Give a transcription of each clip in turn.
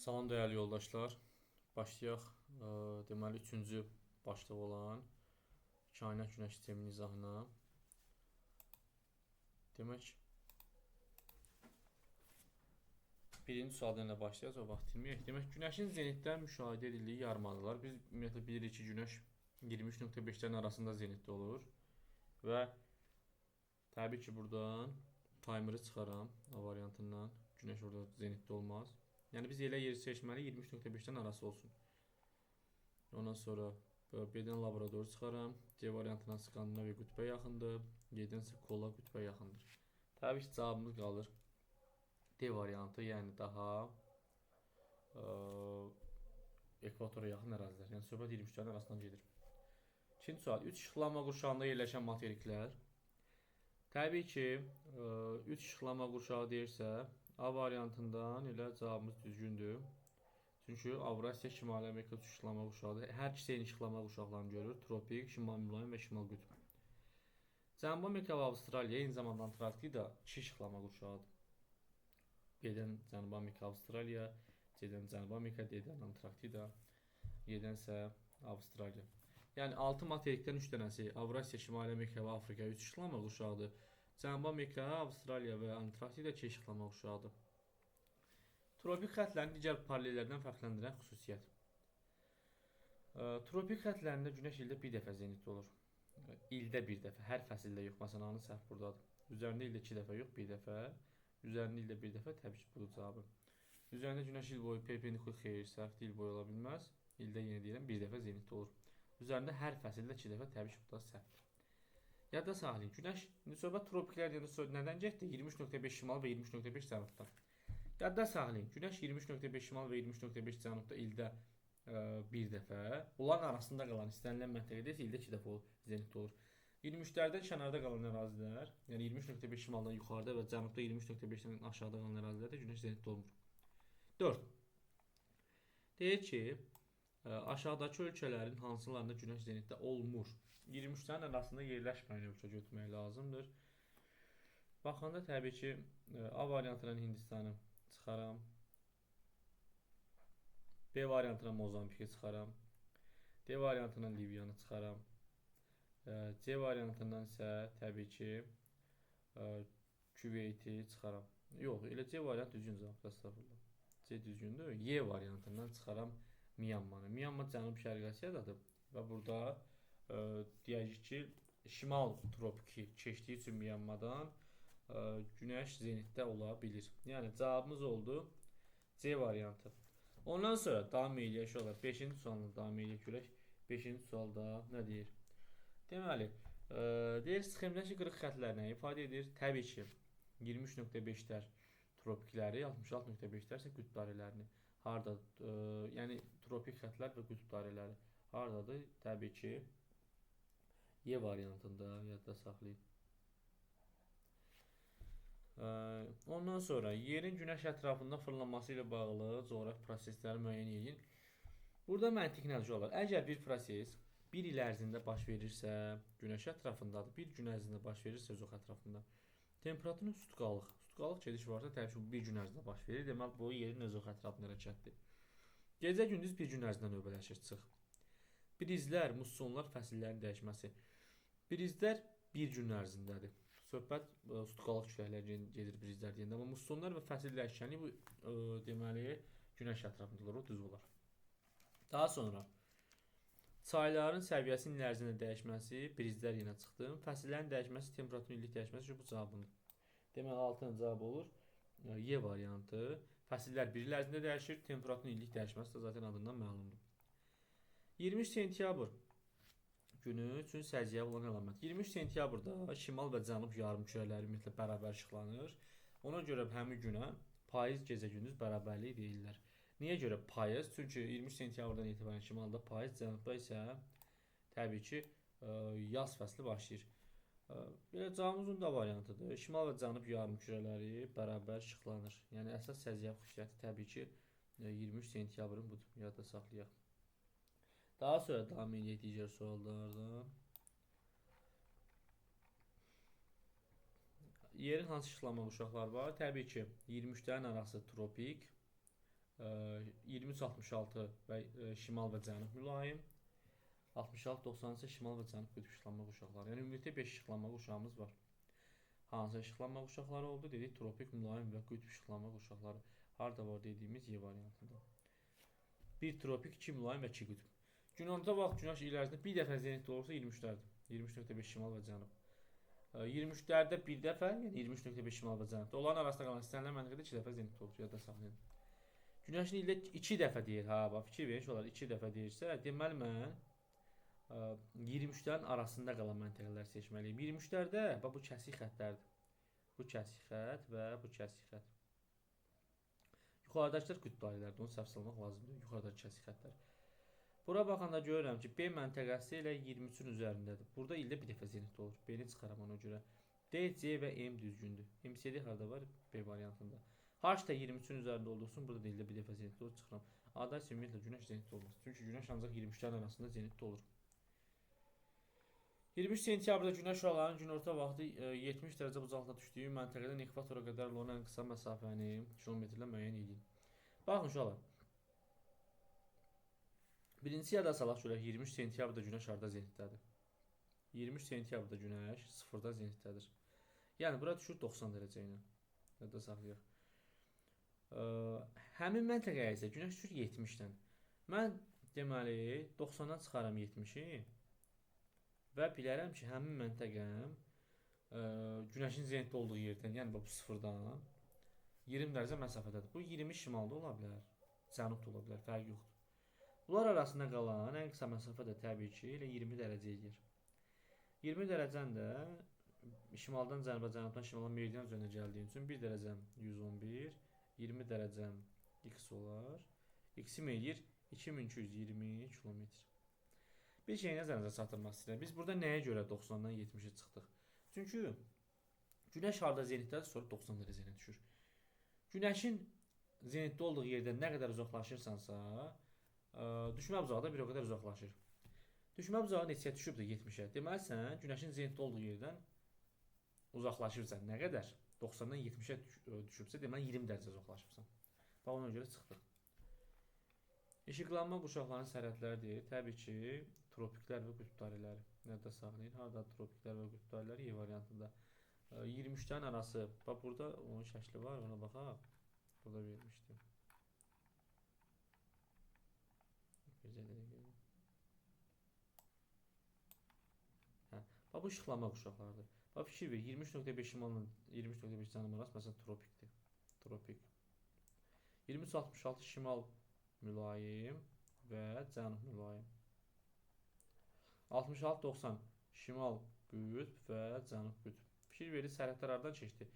Salam dəyərli yoldaşlar. Başlayaq. Deməli 3-cü başlıq olan kainat günəş sisteminin izahına. Demək, birinci sualdan ilə başlayacağıq, o vaxt itirməyək. Demək, günəşin zenitdən müşahidə edildiyi yarımadılar. Biz ümumiyyətlə bilirik ki, günəş 23.5-lərin arasında zenitdə olur. Və təbii ki, buradan timeri çıxaram A variantından. Günəş orada zenitdə olmaz. Yəni biz elə yeri seçməli 23.5-dən arası olsun. Ondan sonra B-dən laboratoru çıxaram. C variantından Skandinaviya qütbə yaxındır. Y-dən isə Kola qütbə yaxındır. Təbii ki, cavabımız qalır D variantı, yəni daha ekvatora yaxın ərazilər. Yəni söhbət 23-lərin arasından gedir. İkinci sual. 3 işıqlanma qurşağında yerləşən materiklər. Təbii ki, 3 işıqlanma qurşağı deyirsə, A variantından elə cavabımız düzgündür. Çünki Avrasiya, Şimali Amerika üç işıqlanma qurşağıdır. Hər ikisi eyni işıqlanma qurşaqlarını görür. Tropik, Şimal mülayim və Şimal qütb. Cənubi Amerika və Avstraliya, eyni zamanda Antarktida 2 işıqlanma qurşağıdır. B-dən Cənubi Amerika, Avstraliya, C-dən Cənubi Amerika, D-dən Antarktida, Y-dən isə Avstraliya. Yəni 6 materikdən 3 dənəsi Avrasiya, Şimali Amerika və Afrika 3 işıqlanma qurşağıdır. Cənubi Amerika, Avstraliya və Antarktida 2 işıqlanma qurşağıdır. Tropik xəttlərin digər paralellərdən fərqləndirən xüsusiyyət. Tropik xəttlərində günəş ildə bir dəfə zenitdə olur. İldə bir dəfə, hər fəsildə yox. Məsələn, anı səhv buradadır. Üzərində ildə 2 dəfə yox, bir dəfə. Üzərində ildə bir dəfə, təbii ki, budur cavabı. Üzərində günəş il boyu perpendikul xeyir, səhv il boyu ola bilməz. İldə yenə deyirəm, bir dəfə zenitdə olur. Üzərində hər fəsildə 2 dəfə, təbii ki, bu da səhvdir. Yadda saxlayın, günəş, söhbət tropiklər deyəndə nədən getdi? 23.5 şimal və 23.5 cənubdan. Yadda saxlayın, günəş 23.5 şimal və 23.5 cənubda ildə bir dəfə, onların arasında qalan istənilən məntəqədə isə ildə 2 dəfə zenitdə olur. 23'lərdən kənarda qalan ərazilər, yəni 23.5 şimaldan yuxarıda və cənubda 23.5-dən aşağıda qalan ərazilərdə günəş zenitdə olmur. 4. Deyir ki, aşağıdakı ölkələrin hansılarında günəş zenitdə olmur? 23'lərin arasında yerləşməyən ölkə götürmək lazımdır. Baxanda təbii ki, A variantından Hindistanı çıxaram. B variantından Mozambiki çıxaram. D variantından Liviyanı çıxaram. C variantından isə təbii ki, Küveyti çıxaram. Yox, elə C variant düzgün cavab, estağfurullah. C düzgündür. Y variantından çıxaram Myanmarı. Myanmar Cənub-Şərqi Asiyadadır və burada deyəcək ki, şimal tropiki keçdiyi üçün Myanmardan günəş zenitdə ola bilir. Yəni cavabımız oldu C variantı. Ondan sonra davam eləyək olar. 5-ci sualına davam eləyək görək. 5-ci sualda nə deyir? Deməli, deyir sxemdəki qırıq xəttlər nə ifadə edir? Təbii ki, 23.5-lər tropikləri, 66.5-lər isə qütb dairələrini. Harda? Yəni tropik xəttlər və qütb dairələri hardadır? Təbii ki, Y variantında, yadda saxlayın. Ondan sonra yerin günəş ətrafında fırlanması ilə bağlı coğrafi prosesləri müəyyən edin. Burada məntiq nəticə olar. Əgər bir proses bir il ərzində baş verirsə, günəş ətrafındadır. Bir gün ərzində baş verirsə, öz ətrafında. Temperaturun sütqalıq gediş varsa, təbii ki, bu bir gün ərzində baş verir. Deməli, bu yerin öz ətrafında hərəkətdir. Gecə gündüz bir gün ərzində növbələşir, çıx. Prizlər, mussonlar, fəsillərin dəyişməsi. Prizlər bir gün ərzindədir. Söhbət sütqalıq küləkləri gedir prizlər deyəndə, amma mussonlar və fəsil dəyişkəni bu deməli günəş ətrafındadır, o düz olar. Daha sonra çayların səviyyəsinin il ərzində dəyişməsi, prizlər yenə çıxdı. Fəsillərin dəyişməsi, temperaturun illik dəyişməsi bu cavabındır. Deməli 6-cı cavab olur Y variantı. Fəsillər bir il ərzində dəyişir, temperaturun illik dəyişməsi də zaten adından məlumdur. 23 sentyabr günü üçün səciyyəyə olan əlamət. 23 sentyabrda şimal və cənub yarımkürələri ümumiyyətlə bərabər işıqlanır. Ona görə həmin günə payız gecə-gündüz bərabərliyi deyirlər. Niyə görə payız? Çünki 23 sentyabrdan etibarən şimalda payız, cənubda isə təbii ki, yaz fəsli başlayır. Belə cavabımızın da variantıdır. Şimal və cənub yarımkürələri bərabər işıqlanır. Yəni əsas səciyyə xüsusiyyəti təbii ki, 23 sentyabrın budur. Yadda saxlayaq. Daha sonra davam edək digər suallardan. Yerin hansı işıqlanma qurşaqları var? Təbii ki, 23'lərin arası tropik, 23-66 və şimal və cənub mülayim. 66-90 isə şimal və cənub qütb işıqlanma quşaqları. Yəni ümumilikdə 5 işıqlanma quşağımız var. Hansı işıqlanma quşaqları oldu? Dedik tropik mülayim və qütb işıqlanma quşaqları. Harda var dediyimiz Y variantında. 1 tropik, 2 mülayim və 2 qütb. Günorta vaxt günəş il ərzində bir dəfə zenitdə olursa 23-lərdir. 23.5 şimal və cənub. 23-lərdə bir dəfə, yəni 23.5 şimal və cənubda. Onların arasında qalan istənilən məntəqədə 2 dəfə zenitdə olur. Yadda saxlayın. Günəşin ildə 2 dəfə deyir. Ha, bax fikir verin olar 2 dəfə deyirsə, deməli mən 23-lərin arasında qalan məntəqələri seçməliyim. 23-lərdə bax bu kəsik xəttlərdir. Bu kəsik xətt və bu kəsik xətt. Yuxarıdakılar qütb dairələrdir. Onu səhv salmaq lazımdır. Yuxarıdakı kəsik xəttlər. Bura baxanda görürəm ki, B məntəqəsi ilə 23-ün üzərindədir. Burada ildə bir dəfə zenitdə olur. B-ni çıxaram ona görə. D, C və M düzgündür. MCD harda var? B variantında. H da 23-ün üzərində olduğu burada da ildə bir dəfə zenitdə olur. Çıxıram. A-da isə ümumiyyətlə günəş zenitdə olmaz. Çünki günəş ancaq 23-lərin arasında zenitdə olur. 23 sentyabrda günəş şüalarının günorta vaxtı 70 dərəcə bucaqlıqda düşdüyü məntəqədən ekvatora qədər olan ən qısa məsafəni kilometrlə müəyyən edin. Baxın şüalar. Birinci yada salaq görək 23 sentyabrda günəş harda zenitdədir. 23 sentyabrda günəş 0-da zenitdədir. Yəni bura düşür 90 dərəcə ilə. Yadda saxlayaq. Həmin məntəqəyə isə günəş düşür 70-dən. Mən deməli 90-dan çıxaram 70-i və bilərəm ki, həmin məntəqəm günəşin zenitdə olduğu yerdən, yəni bu 0-dan 20 dərəcə məsafədədir. Bu 20 şimalda ola bilər, cənubda ola bilər, fərqi yoxdur. Bunlar arasında qalan ən qısa məsafə də təbii ki, elə 20 dərəcə edir. 20 dərəcən də şimaldan cənuba, cənubdan şimala meridian üzərində gəldiyi üçün 1 dərəcəm 111, 20 dərəcəm x olar. X-im eləyir 2220 kilometr. Bir şeyi nəzərinizə çatdırmaq istəyirəm. Biz burada nəyə görə 90-dan 70-ə çıxdıq? Çünki günəş harda zenitdədir, sonra 90 dərəcəyə düşür. Günəşin zenitdə olduğu yerdən nə qədər uzaqlaşırsansa, düşmə bucağı da bir o qədər uzaqlaşır. Düşmə bucağı neçəyə düşüb də 70-ə. Deməli sən günəşin zenitdə olduğu yerdən uzaqlaşırsan. Nə qədər? 90-dan 70-ə düşübsə, deməli 20 dərəcə uzaqlaşırsan. Bax ona görə çıxdıq. İşıqlanma quşaqlarının sərhədləridir. Təbii ki, tropiklər və qütb dairələri. Nədə saxlayın? Harda tropiklər və qütb dairələri? Y variantında. 23-lərin arası. Bax burada onun şəkli var, ona baxaq. Burada vermişdim. Bax bu işıqlanma quşaqlarıdır. Bax fikir ver, 23.5 şimalla 23.5 cənub arası məsələn tropikdir. Tropik. 23.66 şimal mülayim və cənub mülayim. 66-90 şimal qütb və cənub qütb. Fikir verir, sərhədlər hardan keçdi?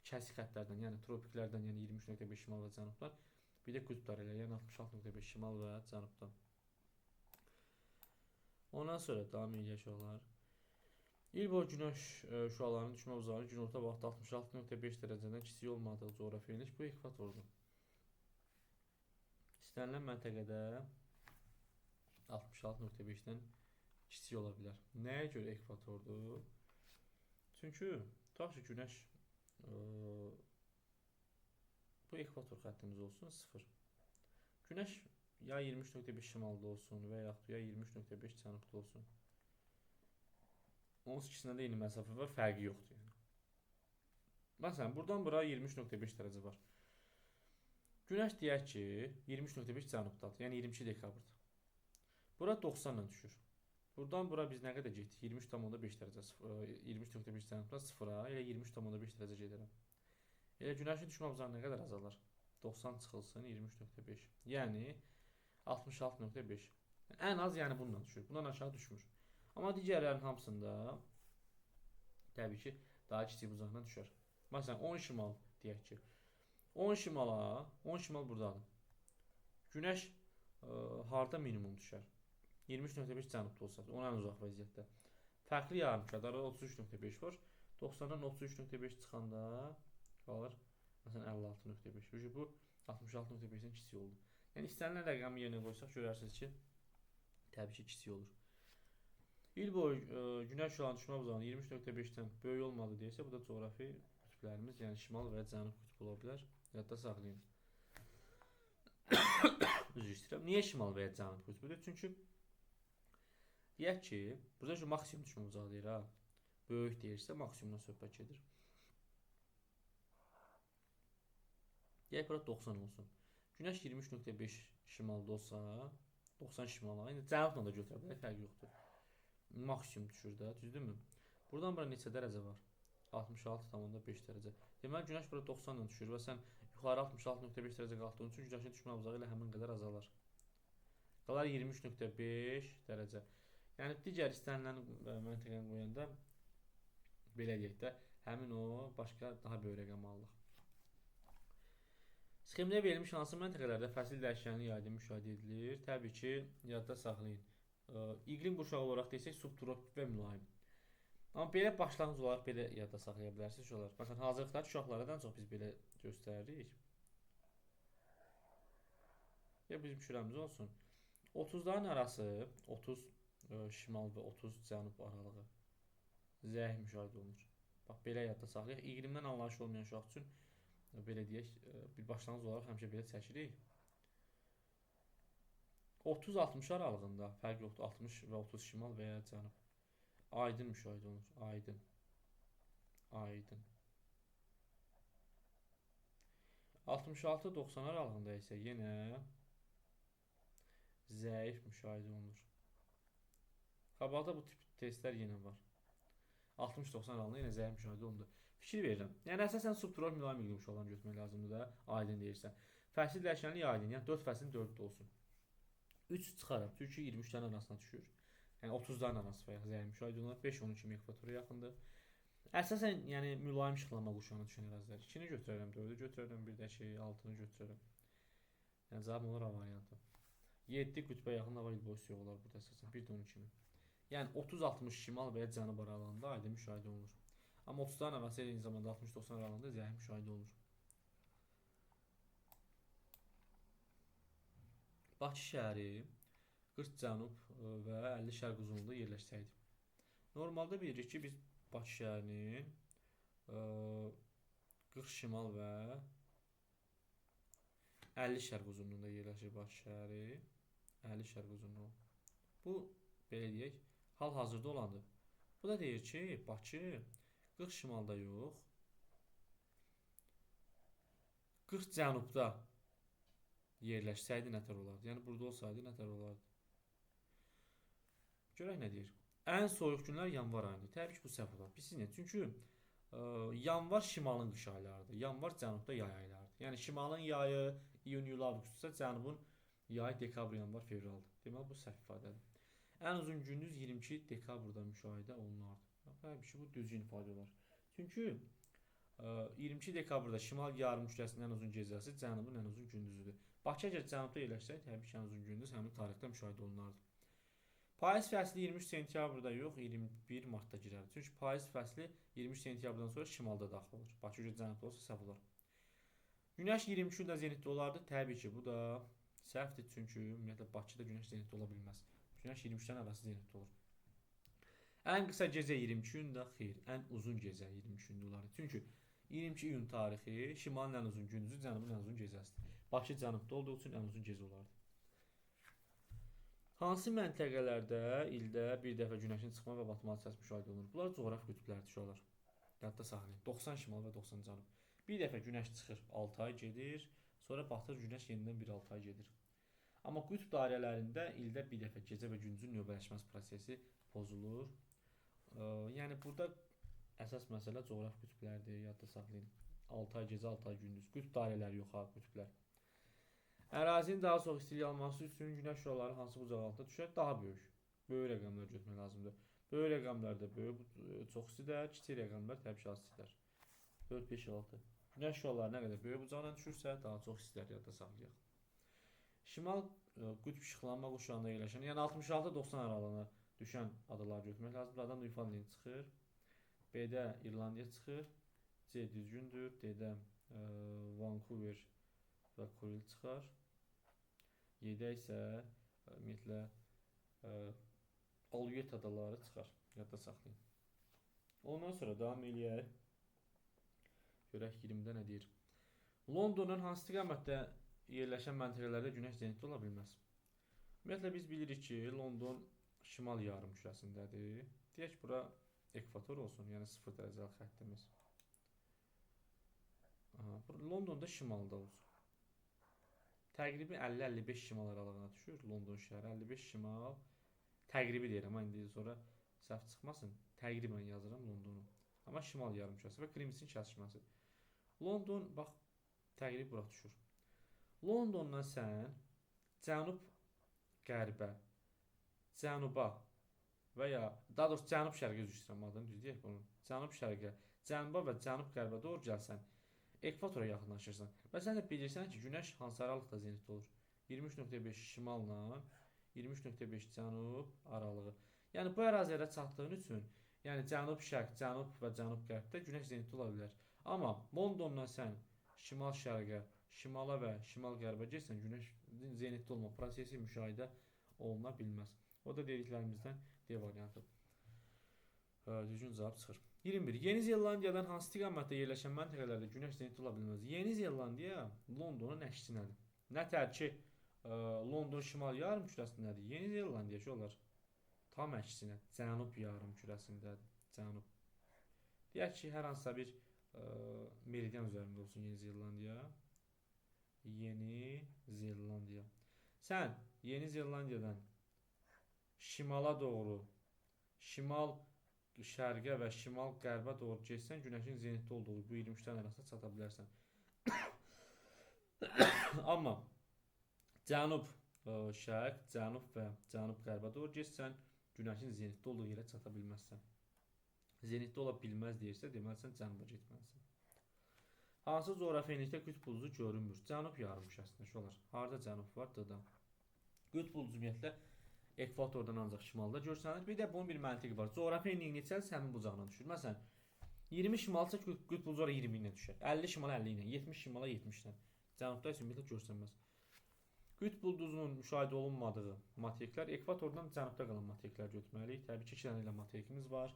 Kəsik xəttlərdən, yəni tropiklərdən, yəni 23.5 şimal və cənubdan. Bir də qütb dairələri, yəni 66.5 şimal və cənubdan. Ondan sonra davam edək olar. İl boyu günəş şüalarının düşmə uzağı günorta vaxtı 66.5 dərəcədən kiçik olmadığı coğrafi eniş bu ekvatordur. İstənilən məntəqədə 66.5-dən kiçik ola bilər. Nəyə görə ekvatordur? Çünki tutaq ki, günəş bu ekvator xəttimiz olsun 0. Günəş ya 23.5 şimalda olsun və yaxud ya 23.5 cənubda olsun. Onun ikisində də eyni məsafə var, fərqi yoxdur. Yəni. Məsələn, buradan bura 23.5 dərəcə var. Günəş deyək ki, 23.5 cənubdadır, yəni 22 dekabrdır. Bura 90 ilə düşür. Buradan bura biz nə qədər getdik? 23.5 dərəcə, 23.5 cənubdan 0-a, elə 23.5 dərəcə gedərəm. Elə günəşin düşmə bucağı nə qədər azalır? 90 çıxılsın 23.5. Yəni 66.5. Ən az yəni bununla düşür. Bundan aşağı düşmür. Amma digərlərin hamısında təbii ki, daha kiçik bucaqdan düşər. Məsələn, 10 şimal deyək ki. 10 şimal buradadır. Günəş harda minimum düşər? 23.5 cənubda olsa, ona ən uzaq vəziyyətdə. Fərqli yarımkədə 33.5 var. 90-dan 33.5 çıxanda qalır. Məsələn, 56.5. Bu 66.5-dən kiçik oldu. Yəni istənilən rəqəmi yerinə qoysaq görərsiniz ki, təbii ki, kiçik olur. İl boyu günəş şüalarının düşmə bucağının 23.5-dən böyük olmadı deyirsə, bu da coğrafi qütblərimiz, yəni şimal və cənub qütbü ola bilər. Yadda saxlayın. Niyə şimal və ya cənub qütbüdür? Çünki deyək ki, burada şu maksimum düşmə uzağı deyir ha. Böyük deyirsə maksimumdan söhbət gedir. Deyək bura 90 olsun. Günəş 23.5 şimalda olsa, 90 şimala, indi cənubla da götürə bilər, fərqi yoxdur. Maksimum düşür də, düzdürmü? Buradan bura neçə dərəcə var? 66,5 dərəcə. Deməli günəş bura 90 ilə düşür və sən yuxarı 66.5 dərəcə qalxdığın üçün günəşin düşmə uzağı ilə həmin qədər azalar. Qalar 23.5 dərəcə. Yəni digər istənilən məntəqəni qoyanda belə deyək də, həmin o başqa daha böyük rəqəm alırıq. Sxemdə verilmiş hansı məntəqələrdə fəsil dəyişkənliyi aydın müşahidə edilir? Təbii ki, yadda saxlayın. İqlim qurşağı olaraq desək subtropik və mülayim. Amma belə başlanğıc olaraq belə yadda saxlaya bilərsiniz uşaqlar. Baxın, hazırlıqdakı uşaqlardan çox biz belə göstəririk. Ya bizim şürəmiz olsun. 30'ların arası, 30 şimal və 30 cənub aralığı zəif müşahidə olunur. Bax, belə yadda saxlayaq. İqlimdən anlayışı olmayan uşaq üçün belə deyək, bir başlanğıc olaraq həmişə belə çəkirik. 30-60 aralığında fərq yoxdur. 60 və 30 şimal və ya cənub. Aydın müşahidə olunur. Aydın. Aydın. 66-90 aralığında isə yenə zəif müşahidə olunur. Qabaqda bu tip testlər yenə var. 60-90 aralığında yenə zəif müşahidə olunur. Fikir verirəm. Yəni əsasən subtropik mülayim iqlim uşaqlarını götürmək lazımdır da, aydın deyirsən. Fəsil dəyişkənliyi aydın, yəni 4 fəslin 4-də olsun. 3 çıxaraq, çünki 23-lərin arasına düşür. Yəni 30'ların arası və ya zəif müşahidə olunur. 5-13 kimi ekvatora yaxındır. Əsasən, yəni mülayim işıqlanma quşağına düşən ərazilər. 2-ni götürərəm, 4-ü götürərəm, bir də 6-nı götürərəm. Yəni cavabım olar A variantı. 7 qütbə yaxın hava ilboysu olar burada əsasən, 1 də 12 kimi. Yəni 30-60 şimal və ya cənub aralığında aydın müşahidə olunur. Amma 30'ların arası eyni zamanda 60-90 aralığında zəif müşahidə olunur. Bakı şəhəri 40 cənub və 50 şərq uzunluğunda yerləşsəydi. Normalda bilirik ki, biz Bakı şəhərinin 40 şimal və 50 şərq uzunluğunda yerləşir Bakı şəhəri. 50 şərq uzunluğu. Bu, belə deyək, hal-hazırda olandır. Bu da deyir ki, Bakı 40 şimalda yox, 40 cənubda yerləşsəydi nətər olardı? Yəni burada olsaydı nətər olardı? Görək nə deyir? Ən soyuq günlər yanvar ayıdır. Təbii ki, bu səhv olar. Bilsin, çünki yanvar şimalın qış aylarıdır. Yanvar cənubda yay aylarıdır. Yəni şimalın yayı iyun, iyul, avqustsa, cənubun yayı dekabr, yanvar, fevraldır. Deməli bu səhv ifadədir. Ən uzun gündüz 22 dekabrda müşahidə olunardı. Təbii ki, bu düzgün ifadə olar. Çünki 22 dekabrda şimal yarımkürəsinin ən uzun gecəsi, cənubun ən uzun gündüzüdür. Bakı əgər cənubda yerləşsə, təbii ki, ən uzun gündüz həmin tarixdə müşahidə olunardı. Payız fəsli 23 sentyabrda yox, 21 martda girər. Çünki payız fəsli 23 sentyabrdan sonra şimalda daxil olur. Bakı cənubda olsa səhv olar. Günəş 23-də zenitdə olardı. Təbii ki, bu da səhvdir. Çünki ümumiyyətlə Bakıda günəş zenitdə ola bilməz. Günəş 23-dən arası zenitdə olur. Ən qısa gecə 22 gündə, xeyr, ən uzun gecə 23 gündə olardı. Çünki 22 iyun tarixi şimalın ən uzun gündüzü, cənubun ən uzun gecəsidir. Bakı cənubda olduğu üçün ən uzun gecə olardı. Hansı məntəqələrdə ildə bir dəfə günəşin çıxma və batma hadisəsi müşahidə olunur? Bunlar coğrafi qütblərdir uşaqlar. Yadda saxlayın. 90 şimal və 90 cənub. Bir dəfə günəş çıxır, 6 ay gedir, sonra batır günəş yenidən bir 6 ay gedir. Amma qütb dairələrində ildə bir dəfə gecə və gündüzün növbələşməsi prosesi pozulur. Yəni burada əsas məsələ coğrafi qütblərdir, yadda saxlayın. 6 ay gecə, 6 ay gündüz. Qütb dairələri yox ha, qütblər. Ərazinin daha çox istilik alması üçün günəş şüaları hansı bucaqlıqda düşər? Daha böyük. Böyük rəqəmlər götürmək lazımdır. Böyük rəqəmlərdə böyük çox istilər, kiçik rəqəmlər təbii ki, az istilər. 4, 5, 6. Günəş şüaları nə qədər böyük bucaqla düşürsə, daha çox istilər, yadda saxlayaq. Şimal qütb işıqlanma quşağında yerləşən, yəni 66-90 aralığına düşən adalar götürmək lazımdır. Adam da ifadənin çıxır. B-də İrlandiya çıxır. C düzgündür. D-də Vancouver və Kuril çıxar. Y-də isə ümumiyyətlə Aluet adaları çıxar. Yadda saxlayın. Ondan sonra davam eləyək. Görək 20-də nə deyir? Londonun hansı istiqamətdə yerləşən məntəqələrdə günəş zenitli ola bilməz. Ümumiyyətlə biz bilirik ki, London şimal yarımkürəsindədir. Deyək bura ekvator olsun, yəni 0 dərəcəlik xəttimiz. Londonda şimalda olsun. Təqribi 50-55 şimal aralığına düşür London şəhəri. 55 şimal. Təqribi deyirəm, indi sonra səhv çıxmasın. Təqribən yazıram Londonu. Amma şimal yarımkürəsi və Qrimsin kəsişməsi. London bax təqrib bura düşür. Londondan sən cənub qərbə, cənuba və ya daha doğrusu cənub şərqə üzr istəyirəm adını düz deyək bunun. Cənub şərqə, cənuba və cənub qərbə doğru gəlsən, ekvatora yaxınlaşırsan. Və sən də bilirsən ki, günəş hansı aralıqda zenitdə olur? 23.5 şimalla 23.5 cənub aralığı. Yəni bu ərazilərə çatdığın üçün, yəni cənub şərq, cənub və cənub qərbdə günəş zenitdə ola bilər. Amma Londondan sən şimal şərqə, şimala və şimal qərbə getsən, günəşin zenitdə olma prosesi müşahidə oluna bilməz. O da dediklərimizdən D variantı. Düzgün cavab çıxır. 21. Yeni Zelandiyadan hansı istiqamətdə yerləşən məntəqələrdə günəş zenitdə ola bilməz? Yeni Zelandiya Londonun əksinədir. Nətər ki, London şimal yarımkürəsindədir. Yeni Zelandiya ki, olar tam əksinə, cənub yarımkürəsindədir. Cənub. Deyək ki, hər hansısa bir meridian üzərində olsun Yeni Zelandiya. Yeni Zelandiya. Sən Yeni Zelandiyadan şimala doğru, şimal şərqə və şimal qərbə doğru getsən, günəşin zenitdə olduğu bu 23-dən arasında çata bilərsən. Amma cənub şərq, cənub və cənub qərbə doğru getsən, günəşin zenitdə olduğu yerə çata bilməzsən. Zenitdə ola bilməz deyirsə, deməli sən cənuba getməlisən. Hansı coğrafi enlikdə qütb ulduzu görünmür? Cənub yarımkürəsində olar. Harda cənub var? D-da. Qütb ulduzu ümumiyyətlə ekvatordan ancaq şimalda görsənir. Bir də bunun bir məntiqi var. Coğrafi enliyi neçədirsə həmin bucağına düşür. Məsələn, 20 şimalsa qütb ulduzu 20 ilə düşər. 50 şimala 50 ilə, 70 şimala 70 ilə. Cənubda isə ümumiyyətlə görsənməz. Qütb ulduzunun müşahidə olunmadığı materiklər, ekvatordan cənubda qalan materiklər götürməliyik. Təbii ki, 2 dənə ilə materikimiz var.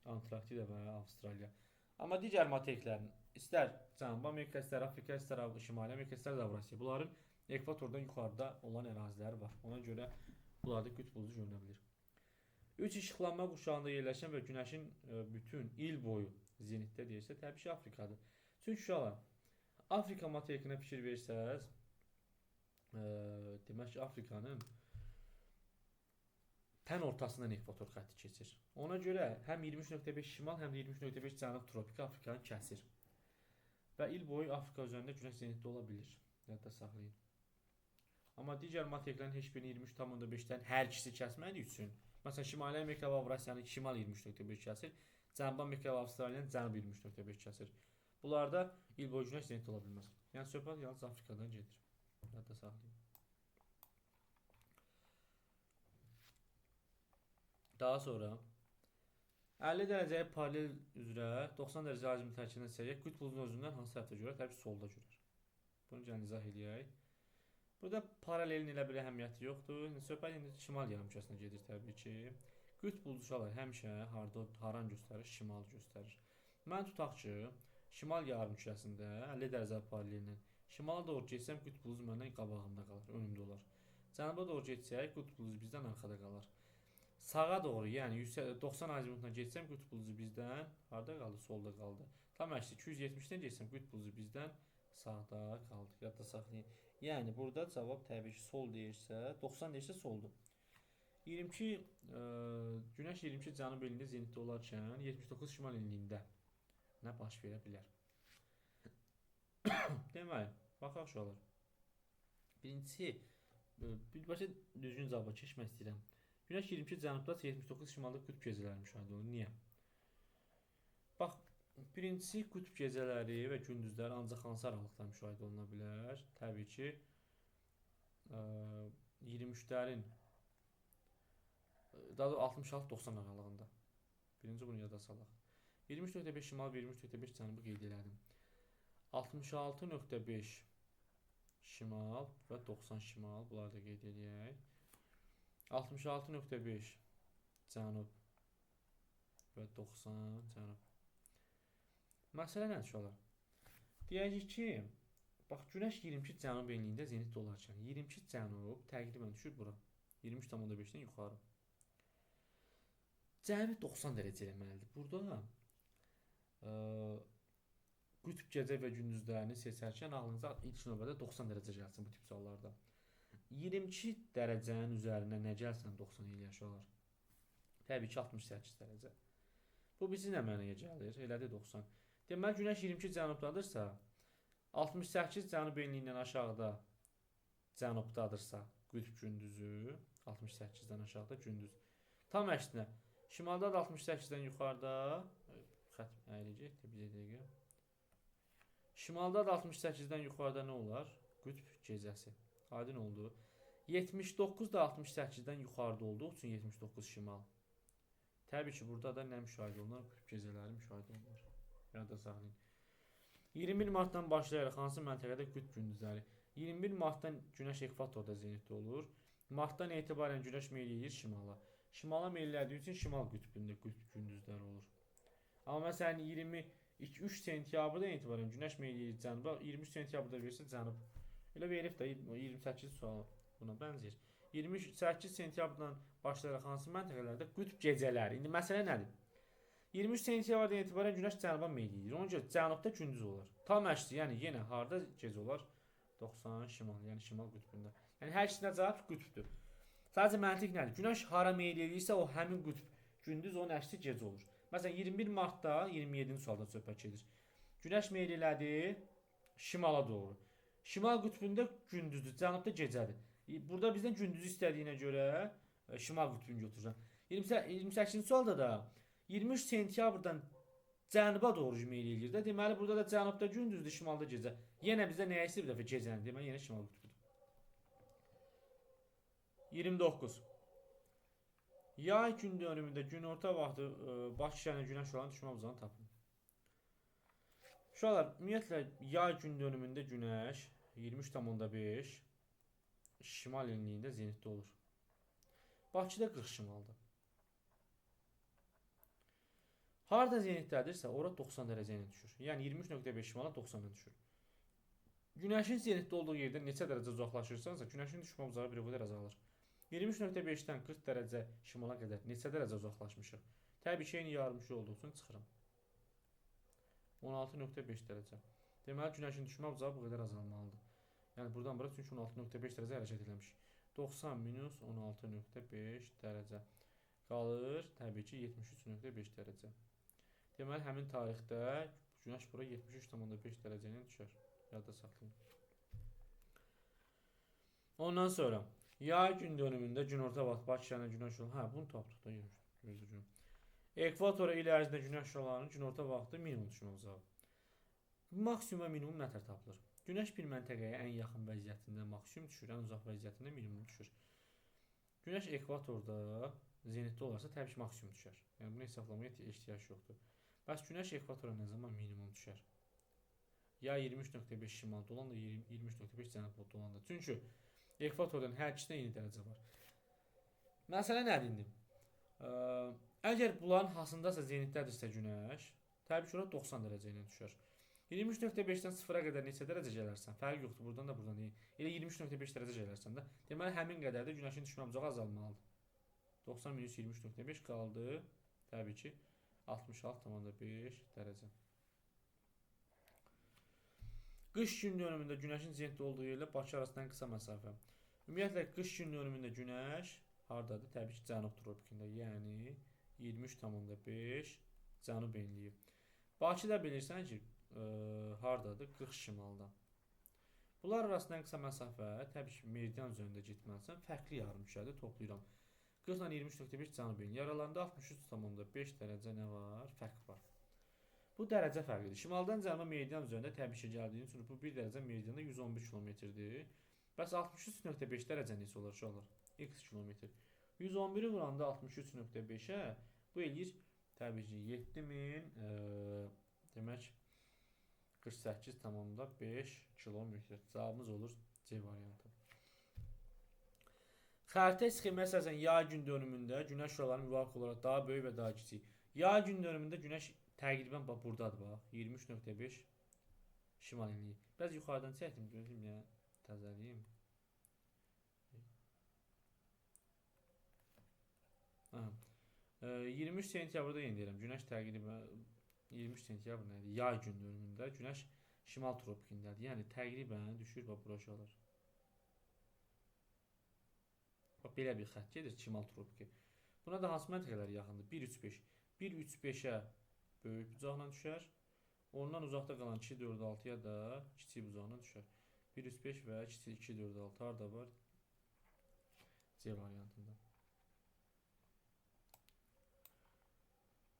Antarktida və Avstraliya. Amma digər materiklərin istər Cənubi Amerika, istər Afrika, istər Şimali Amerika, istər Avrasiya. Bunların ekvatordan yuxarıda olan əraziləri var. Ona görə bunlarda qütb ulduzu görünə bilir. 3 işıqlanma quşağında yerləşən və günəşin bütün il boyu zenitdə deyirsə, təbii ki, Afrikadır. Çünki uşaqlar, Afrika materikinə fikir versəz, demək ki, Afrikanın tən ortasından ekvator xətti keçir. Ona görə həm 23.5 şimal, həm də 23.5 cənub tropik Afrikanı kəsir. Və il boyu Afrika üzərində günəş zenitdə ola bilir. Yadda saxlayın. Amma digər materiklərin heç birini 23.5-dən hər ikisi kəsmədiyi üçün, məsələn, Şimali Amerika və Avrasiyanın şimal 23.5 kəsir, Cənubi Amerika və Avstraliyanın cənub 23.5 kəsir. Bunlarda il boyu günəş zenitdə ola bilməz. Yəni söhbət yalnız Afrikadan gedir. Yadda saxlayın. Daha sonra 50 dərəcəyə paralel üzrə 90 dərəcə azimut tərkibinə səyək qütb ulduzu özündən hansı tərəfdə görər? Təbii solda görər. Bunu gəlin izah edək. Burada paralelin elə bir əhəmiyyəti yoxdur. Söhbət indi şimal yarımkürəsinə gedir təbii ki. Qütb ulduzular həmişə haran göstərir? Şimal göstərir. Mən tutaq ki, şimal yarımkürəsində 50 dərəcə paralellə şimala doğru getsəm qütb ulduzu məndən qabağımda qalır, önümdə olar. Cənuba doğru getsək qütb ulduzu bizdən arxada qalar. Sağa doğru, yəni 90 azimutla getsəm qütb ulduzu bizdən harda qaldı? Solda qaldı. Tam əksi 270-dən getsəm qütb ulduzu bizdən sağda qaldı. Yadda saxlayın. Yəni burada cavab təbii ki, sol deyirsə, 90 deyirsə soldur. 22 Günəş 22 cənub elində zenitdə olarkən 79 şimal enliyində nə baş verə bilər? Deməli, baxaq şu alır. Birincisi, birbaşa düzgün cavaba keçmək istəyirəm. Günəş 22 cənubda, 79 şimalda qütb gecələri müşahidə olunur. Niyə? Bax, birincisi qütb gecələri və gündüzləri ancaq hansı aralıqda müşahidə oluna bilər? Təbii ki, 23-lərin, daha da 66-90 aralığında. Birinci bunu yada salaq. 23.5 şimal və 23.5 cənubu qeyd elədim. 66.5 şimal və 90 şimal, bunları da qeyd edək. 66.5 cənub və 90 cənub. Məsələ nədir uşaqlar? Deyəcək ki, Bax, Günəş 22 cənub enliyində zenitdə olarkən 22 cənub təqribən düşür bura. 23,5-dən yuxarı. Cəmi 90 dərəcə eləməlidir. Burada qütb gecə və gündüzlərini seçərkən ağlınıza ilk növbədə 90 dərəcə gəlsin bu tip suallarda. 22 dərəcənin üzərinə nə gəlsən 90 il yaşarlar. Təbii ki 68 dərəcə. Bu bizim nə mənaya gəlir? Elədir 90. Deməli Günəş 22 cənubdadırsa, 68 cənub enliyindən aşağıda cənubdadırsa qütb gündüzü, 68-dən aşağıda gündüz. Tam əksinə, şimalda da 68-dən yuxarıda xətt əyiləcək də bizə dəqiqə. Şimalda da 68-dən yuxarıda nə olar? Qütb gecəsi. Aydın oldu. 79 da 68-dən yuxarıda olduğu üçün 79 şimal. Təbii ki, burada da nə müşahidə olunur? Qütb gecələri müşahidə olunur. Yadda saxlayın. 21 martdan başlayaraq hansı məntəqədə qütb gündüzləri? 21 martdan Günəş ekvatorda zenitdə olur. Martdan etibarən Günəş meyl edir şimala. Şimala meyl elədiyi üçün şimal qütbündə qütb gündüzləri olur. Amma məsələn 23 sentyabrdan etibarən Günəş meyl edir cənuba, 23 sentyabrda versə cənub. Elə verib də 28 sual buna bənzəyir. 28 sentyabrdan başlayaraq hansı məntəqələrdə qütb gecələri? İndi məsələ nədir? 23 sentyabrdan etibarən Günəş cənuba meyl edir. Ona görə cənubda gündüz olar. Tam əksi, yəni yenə harda gecə olar? 90 şimal, yəni şimal qütbündə. Yəni hər ikisinə cavab qütbdür. Sadəcə məntiq nədir? Günəş hara meyl edirsə o həmin qütb. Gündüz onun əksi gecə olur. Məsələn 21 martda 27-ci sualda söhbət gedir. Günəş meyl elədi şimala doğru. Şimal qütbündə gündüzdür, cənubda gecədir. Burada bizdən gündüzü istədiyinə görə şimal qütbünü götürürəm. 28-ci sualda da 23 sentyabrdan cənuba doğru meyl edir də. Deməli burada da cənubda gündüzdür, şimalda gecə. Yenə bizdə nəyə istəyir bir dəfə gecəni? Deməli yenə şimal qütbüdür. 29. Yay gün dönümündə günorta vaxtı Bakı şəhərində günəş olan düşmə uzanı tapın. Uşaqlar, ümumiyyətlə yay gün dönümündə günəş 23,5 şimal enliyində zenitdə olur. Bakıda 40 şimalda. Harda zenitdədirsə, ora 90 dərəcə ilə düşür. Yəni 23,5 şimala 90-dan düşür. Günəşin zenitdə olduğu yerdən neçə dərəcə uzaqlaşırsansa, günəşin düşmə uzağı bir o qədər azalır. 23,5-dən 40 dərəcə şimala qədər neçə dərəcə uzaqlaşmışıq? Təbii ki, eyni yarımçı olduğu üçün çıxıram. 16,5 dərəcə. Deməli, günəşin düşmə uzağı bu qədər azalmalıdır. Yəni, buradan bura çünki 16,5 dərəcə hərəkət eləmiş. 90 minus 16,5 dərəcə. Qalır, təbii ki, 73,5 dərəcə. Deməli, həmin tarixdə günəş bura 73,5 dərəcə ilə düşər. Yadda saxlayın. Ondan sonra yay gün dönümündə günorta vaxt Bakı şəhərində günəş olur. Hə, bunu tapdıq da gözləyirəm. Ekvatora il ərzində günəş şüalarının günorta vaxtı minimum düşmə uzağı. Maksimum və minimum nətər tapılır? Günəş bir məntəqəyə ən yaxın vəziyyətində maksimum düşür, ən uzaq vəziyyətində minimum düşür. Günəş ekvatorda zenitdə olarsa təbii ki maksimum düşər. Yəni bunu hesablamaya ehtiyac yoxdur. Bəs günəş ekvatora nə zaman minimum düşər? Ya 23,5 şimalda olan da 23,5 cənubda olan da. Çünki ekvatordan hər ikisinə eyni dərəcə var. Məsələ nədir indi? Əgər bunların hasındasa zenitdədirsə günəş, təbii ki ora 90 dərəcə ilə düşər. 23,5-dən 0-a qədər neçə dərəcə gələrsən? Fərq yoxdur, buradan da buradan deyil. Elə 23,5 dərəcə gələrsən də. Deməli həmin qədər də günəşin düşmə uzağı azalmalıdır. 90 minus 23,5 qaldı. Təbii ki 66,5 dərəcə. Qış gün dönümündə günəşin zenitdə olduğu yerlə Bakı arasından qısa məsafə. Ümumiyyətlə qış gün dönümündə günəş hardadır? Təbii ki cənub tropikində, yəni 23,5 cənub enliyi. Bakıda bilirsən ki hardadır? 40 şimalda. Bunlar arasından qısa məsafə təbii ki meridian üzərində getməlisən. Fərqli yarımçədir, toplayıram. 40 ilə 23,5 cənub enliyi. Aralarında 63,5 dərəcə nə var? Fərq var. Bu dərəcə fərqidir. Şimaldan cənuba meridian üzərində təbii ki gəldiyi üçün bu 1 dərəcə meridianda 111 kilometrdir. Bəs 63,5 dərəcə necə olur uşaqlar? X kilometr. 111-i vuranda 63,5-ə bu eləyir təbii ki 7000 demək 48,5 kilometr. Cavabımız olur C variantı. Xəritə sxemi əsasən yay gün dönümündə günəş şüalarının müvafiq olaraq daha böyük və daha kiçik. Yay gün dönümündə günəş təqribən buradadır bax. 23,5 şimal enliyi. Biraz yuxarıdan çəkdim, gözüm ya. Təzəliyim. Aha. 23 sentyabrda yenə deyirəm. Günəş təqribən 23 sentyabr nədir? Yay gündürümündə Günəş şimal tropikindədir. Yəni təqribən düşür bax bura aşağılar. Bax belə bir xətt gedir şimal tropiki. Buna da hansı məntəqələr yaxındır? 1-3-5. 1-3-5-ə böyük bucaqla düşər. Ondan uzaqda qalan 2-4-6-ya da kiçik bucaqla düşər. 1-3-5 və kiçik 2-4-6 harda var? C variantında.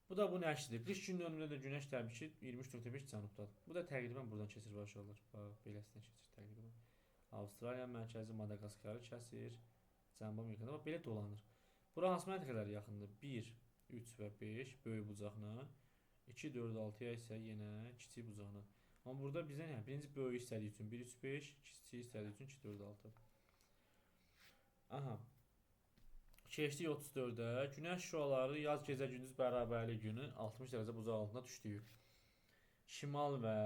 Bu da bu nəşridir. Qış gündönümündə də Günəş təbii ki 23.5 cənubdadır. Bu da təqribən buradan keçir başlar. Bax, beləsindən keçir təqribən. Avstraliya mərkəzi Madaqaskarı kəsir. Cənubi Amerikada bax belə dolanır. Bura hansı məntəqələrə yaxındır? 1, 3 və 5 böyük bucaqla, 2, 4, 6-ya isə yenə kiçik bucaqla. Amma burada bizə nə? Birinci böyük istədiyi üçün 1, 3, 5, kiçik istədiyi üçün 2, 4, 6. Aha. Keçdik 34-də. Günəş şüaları yaz gecə gündüz bərabərlik günü 60 dərəcə buzaq altında düşdüyü. Şimal və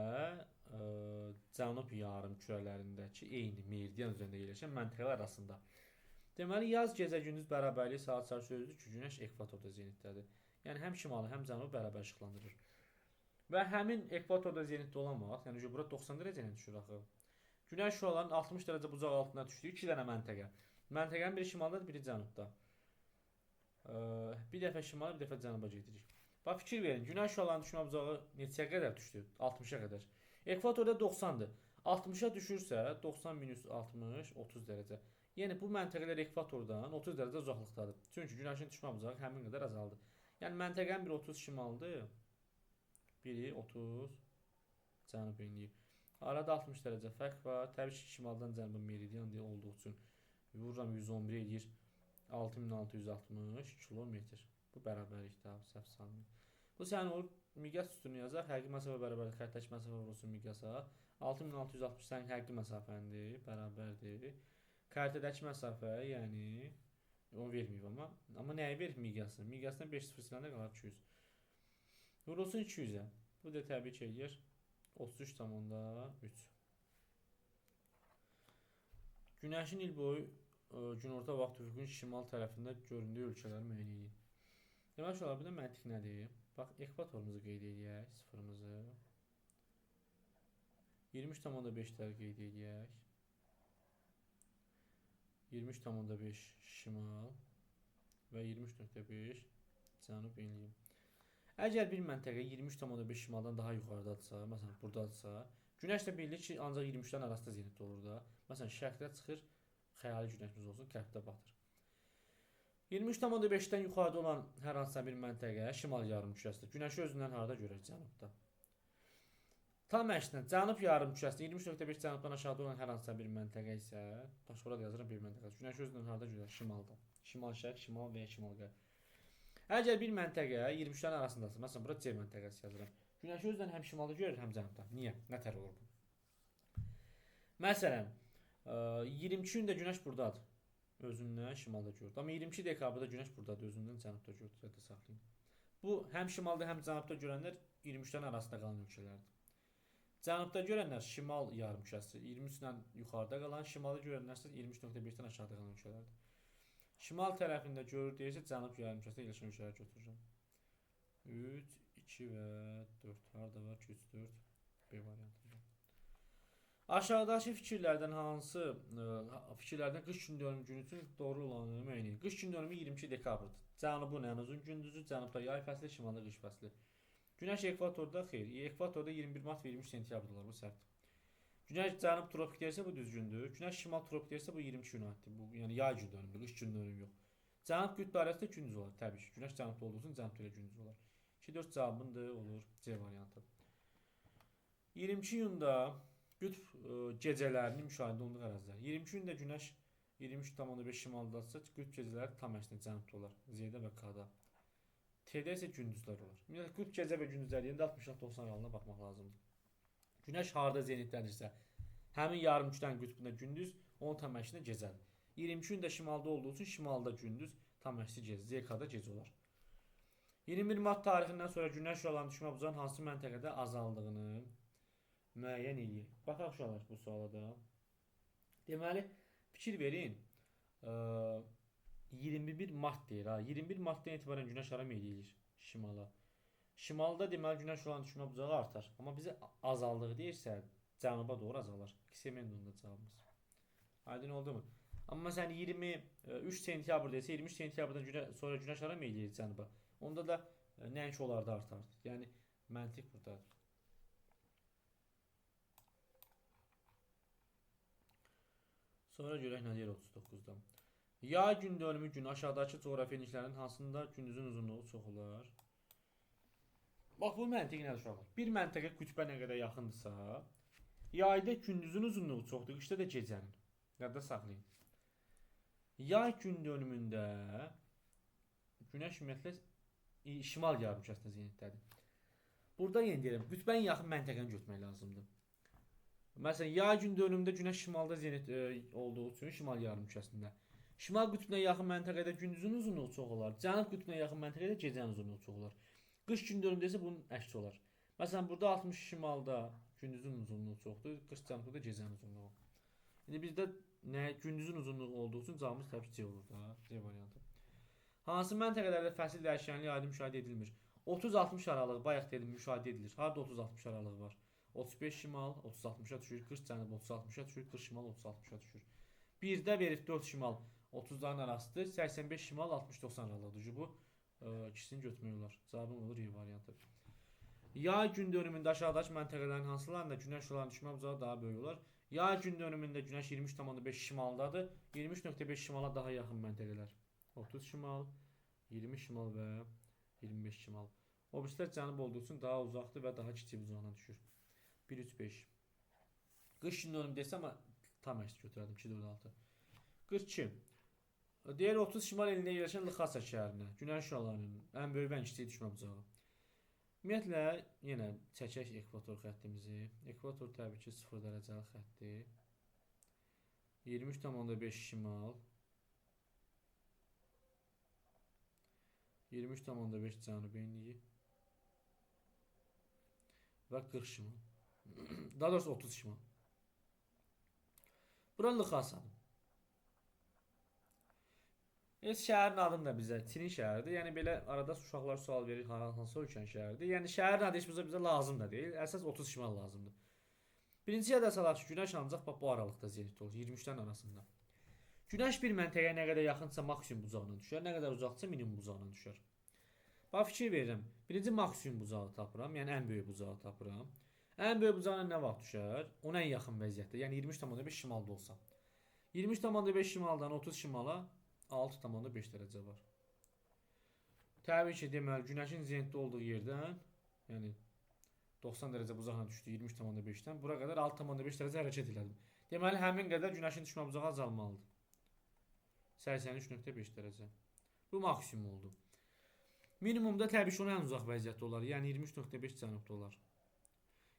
cənub yarım kürələrindəki eyni meridian üzərində yerləşən məntəqələr arasında. Deməli, yaz gecə gündüz bərabərliyi saat sözüdür ki, Günəş ekvatorda zenitdədir. Yəni həm şimalı, həm cənubu bərabər işıqlandırır. Və həmin ekvatorda zenitdə olan vaxt, yəni bura 90 dərəcə ilə düşür axı. Günəş şüalarının 60 dərəcə buzaq altında düşdüyü 2 dənə məntəqə. Məntəqənin biri şimaldadır, biri cənubda. Bir dəfə şimala, bir dəfə cənuba gedirik. Bax, fikir verin, Günəş şüalarının düşmə bucağı neçəyə qədər düşdü? 60-a qədər. Ekvatorda 90-dır. 60-a düşürsə, 90 minus 60, 30 dərəcə. Yəni bu məntəqələr ekvatordan 30 dərəcə uzaqlıqdadır. Çünki Günəşin düşmə bucağı həmin qədər azaldı. Yəni məntəqənin biri 30 şimaldır, biri 30 cənub enliyi. Arada 60 dərəcə fərq var. Təbii ki, şimaldan cənuba meridian olduğu üçün vururam 111 edir 6660 kilometr. Bu bərabərlikdə səhv salmayın. Bu sənin olur miqyas üstünü yazaq. Həqiqi məsafə bərabərlik xəttəki məsafə vurulsun miqyasa. 6660 sənin həqiqi məsafəndir, bərabərdir. Xəritədəki məsafə, yəni onu verməyib amma nəyi verir miqyasını? Miqyasdan 5 0 siləndə qalar 200. Vurulsun 200-ə. Bu da təbii ki eləyir 33,3. Günəşin il boyu günorta vaxt üfüqün şimal tərəfində göründüyü ölkələri müəyyən edin. Demək olar, bir də məntiq nədir? Bax, ekvatorumuzu qeyd edək, sıfırımızı. 23,5-ləri qeyd edək. 23,5 şimal və 23,5 cənub enliyi. Əgər bir məntəqə 23,5 şimaldan daha yuxarıdadırsa, məsələn buradadırsa, Günəş də bilir ki, ancaq 23-dən arasında zenitdə olur da. Məsələn, şərqdə çıxır, xəyali günəşimiz olsun, qərbdə batır. 23,5-dən yuxarıda olan hər hansısa bir məntəqə şimal yarımkürəsidir. Günəşi özündən harada görür? Cənubda. Tam əksinə, cənub yarımkürəsində 23,5 cənubdan aşağıda olan hər hansısa bir məntəqə isə, bax burada yazıram bir məntəqə. Günəşi özündən harada görür? Şimalda. Şimal şərq, şimal və ya şimal qərb. Əgər bir məntəqə 23-dən arasındasın, məsələn, burada C məntəqəsi yazıram. Günəşi özündən həm şimalda görür, həm cənubda. Niyə? Nə tər olur bu? Məsələn, 22 gündə Günəş buradadır. Özündən şimalda görür. Amma 22 dekabrda Günəş buradadır, özündən cənubda görür. Yadda saxlayın. Bu həm şimalda, həm cənubda görənlər 23-dən arasında qalan ölkələrdir. Cənubda görənlər şimal yarımkürəsi, 23-dən yuxarıda qalan, şimalda görənlər isə 23,5-dən aşağıda qalan ölkələrdir. Şimal tərəfində görür deyirsə, cənub yarımkürəsində yerləşən ölkələri götürürəm. 3, 2 və 4. Harada var? 3, 4, B variantında. Aşağıdakı fikirlərdən hansı fikirlərdən qış gündönümü günü üçün doğru olanı müəyyən edin. Qış gündönümü 22 dekabrdır. Cənubun ən uzun gündüzü, cənubda yay fəsli, şimalda qış fəsli. Günəş ekvatorda xeyr. Ekvatorda 21 mart və 23 sentyabr olar, bu səhvdir. Günəş cənub tropikdəsə bu düzgündür. Günəş şimal tropikdəsə bu 22 gün addır. Bu yəni yay gündönümü, qış gündönümü yox. Cənub qütb arasında gündüz olar təbii ki. Günəş cənubda olduğu üçün cənubda elə gündüz olar. 2-4 cavabındır, olur C variantı. 22 iyunda qütb gecələrinin müşahidə olunduğu ərazilər. 22 gündə Günəş 23,5 şimaldadırsa, qütb gecələri tam əksinə cənubda olar. Z-də və K-da. T-də isə gündüzlər olar. Ümumiyyətlə qütb gecə və gündüzlər yerində 60-90 aralığına baxmaq lazımdır. Günəş harda zenitdədirsə, həmin yarımkürənin qütbündə gündüz, onun tam əksinə gecədir. 22 gündə şimalda olduğu üçün şimalda gündüz, tam əksi gecə, ZK-da gecə olar. 21 mart tarixindən sonra Günəş şüalarının düşmə bucağının hansı məntəqədə azaldığını müəyyən eləyək. Baxaq uşaqlar bu suala da. Deməli, fikir verin. Ə, 21 mart deyir ha. 21 martdan etibarən günəş hara meyl eləyir? Şimala. Şimalda deməli günəş olan düşmə bucağı artar. Amma bizə azaldığı deyirsə, cənuba doğru azalar. İkisi onda cavabımız. Aydın oldu mu? Amma məsələn 23 sentyabr desə 23 sentyabrdan sonra günəş hara meyl eləyir cənuba? Onda da nəinki onlarda artardı. Yəni məntiq burdadır. Sonra görək nə deyir 39-da. Yay gün dönümü günü aşağıdakı coğrafi enliklərin hansında gündüzün uzunluğu çox olar? Bax bu məntiq nədir uşaqlar? Bir məntəqə qütbə nə qədər yaxındırsa, yayda gündüzün uzunluğu çoxdur, qışda da gecənin. Yadda saxlayın. Yay gün dönümündə günəş ümumiyyətlə şimal yarımkürəsində zenitdədir. Burada yenə deyirəm, qütbən yaxın məntəqəni götürmək lazımdır. Məsələn, yay gün dönümündə günəş şimalda zenit olduğu üçün şimal yarımkürəsində. Şimal qütbünə yaxın məntəqədə gündüzün uzunluğu çox olar. Cənub qütbünə yaxın məntəqədə gecənin uzunluğu çox olar. Qış gün dönümündə isə bunun əksi olar. Məsələn, burada 60 şimalda gündüzün uzunluğu çoxdur, qış cənubda da gecənin uzunluğu. İndi bizdə nə gündüzün uzunluğu olduğu üçün cavabımız təbii ki C olur da, C variantı. Hansı məntəqələrdə fəsil dəyişkənliyi aydın müşahidə edilmir? 30-60 aralığı bayaq dedim müşahidə edilir. Harda 30-60 aralığı var? 35 şimal 30-60-a düşür, 40 cənub 30-60-a düşür, 40 şimal 30-60-a düşür. Birdə verib 4 şimal 30'ların arasıdır. 85 şimal 60-90 aralığıdır. Bu ikisini götürmək olar. Cavabım olur E variantı. Yay gün dönümündə aşağıdakı məntəqələrin hansılarında günəş olan düşmə bucağı daha böyük olar? Yay gün dönümündə günəş 23,5 şimaldadır. 23,5 şimala daha yaxın məntəqələr. 30 şimal, 20 şimal və 25 şimal. Obrislər cənub olduğu üçün daha uzaqdır və daha kiçik bucağına düşür. 1, 3, 5. Qış gün dönümü desəm, amma tam əks götürərdim. 2, 4, 6. 42. Deyir 30 şimal elində yerləşən Lxasa şəhərinə, günəş şüalarının ən böyük və ən kiçik düşmə bucağı. Ümumiyyətlə, yenə çəkək ekvator xəttimizi. Ekvator təbii ki 0 dərəcəli xəttdir. 23,5 şimal. 23,5 cənub enliyi. Və 40 şimal. Daha doğrusu 30 şimal. Bura Lxasadır. Şəhərin adını da bizə Çinin şəhəridir. Yəni belə arada uşaqlar sual verir hansı ölkənin şəhəridir. Yəni şəhərin adı heç bizə lazım da deyil. Əsas 30 şimal lazımdır. Birinci yada salaq ki, günəş ancaq bu aralıqda zenit olur, 23-dən arasında. Günəş bir məntəqəyə nə qədər yaxınsa maksimum bucağına düşər, nə qədər uzaqsa minimum bucağına düşər. Bax fikir verirəm. Birinci maksimum bucağı tapıram, yəni ən böyük bucağı tapıram. Ən böyük bucağına nə vaxt düşər? Ona ən yaxın vəziyyətdə, yəni 23,5 şimalda olsa. 23,5 şimaldan 30 şimala 6,5 dərəcə var. Təbii ki, deməli, günəşin zenitdə olduğu yerdən, yəni 90 dərəcə bucaqla düşdü 23,5-dən, bura qədər 6,5 dərəcə hərəkət elədim. Deməli, həmin qədər günəşin düşmə bucağı azalmalıdır. 83,5 dərəcə. Bu maksimum oldu. Minimumda təbii ki, ona ən uzaq vəziyyətdə olar, yəni 23,5 cənubda olar.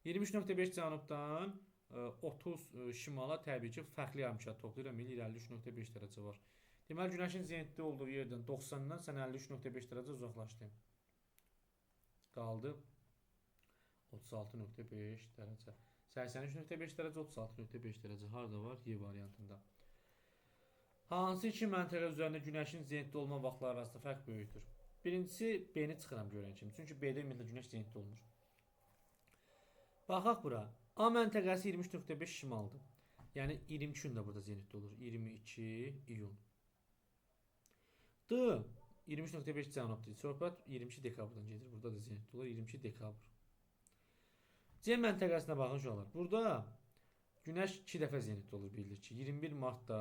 23,5 cənubdan 30 şimala təbii ki, fərqli yarımkəd toplayıram, 53,5 dərəcə var. Deməli, günəşin zenitdə olduğu yerdən 90-dan sən 53,5 dərəcə uzaqlaşdın. Qaldı 36,5 dərəcə. 83,5 dərəcə, 36,5 dərəcə. Harada var? Y variantında. Hansı iki məntəqə üzərində günəşin zenitdə olma vaxtları arasında fərq böyükdür? Birincisi, B-ni çıxıram görən kimi. Çünki B-də ümumiyyətlə günəş zenitdə olmur. Baxaq bura. A məntəqəsi 23,5 şimaldır. Yəni 22 gün də burada zenitdə olur. 22 iyun. D 23,5 cənubdur. Söhbət 22 dekabrdan gedir. Burada da zenitdə olur. 22 dekabr. C məntəqəsinə baxın uşaqlar. Burada günəş 2 dəfə zenitdə olur bilirik ki. 21 martda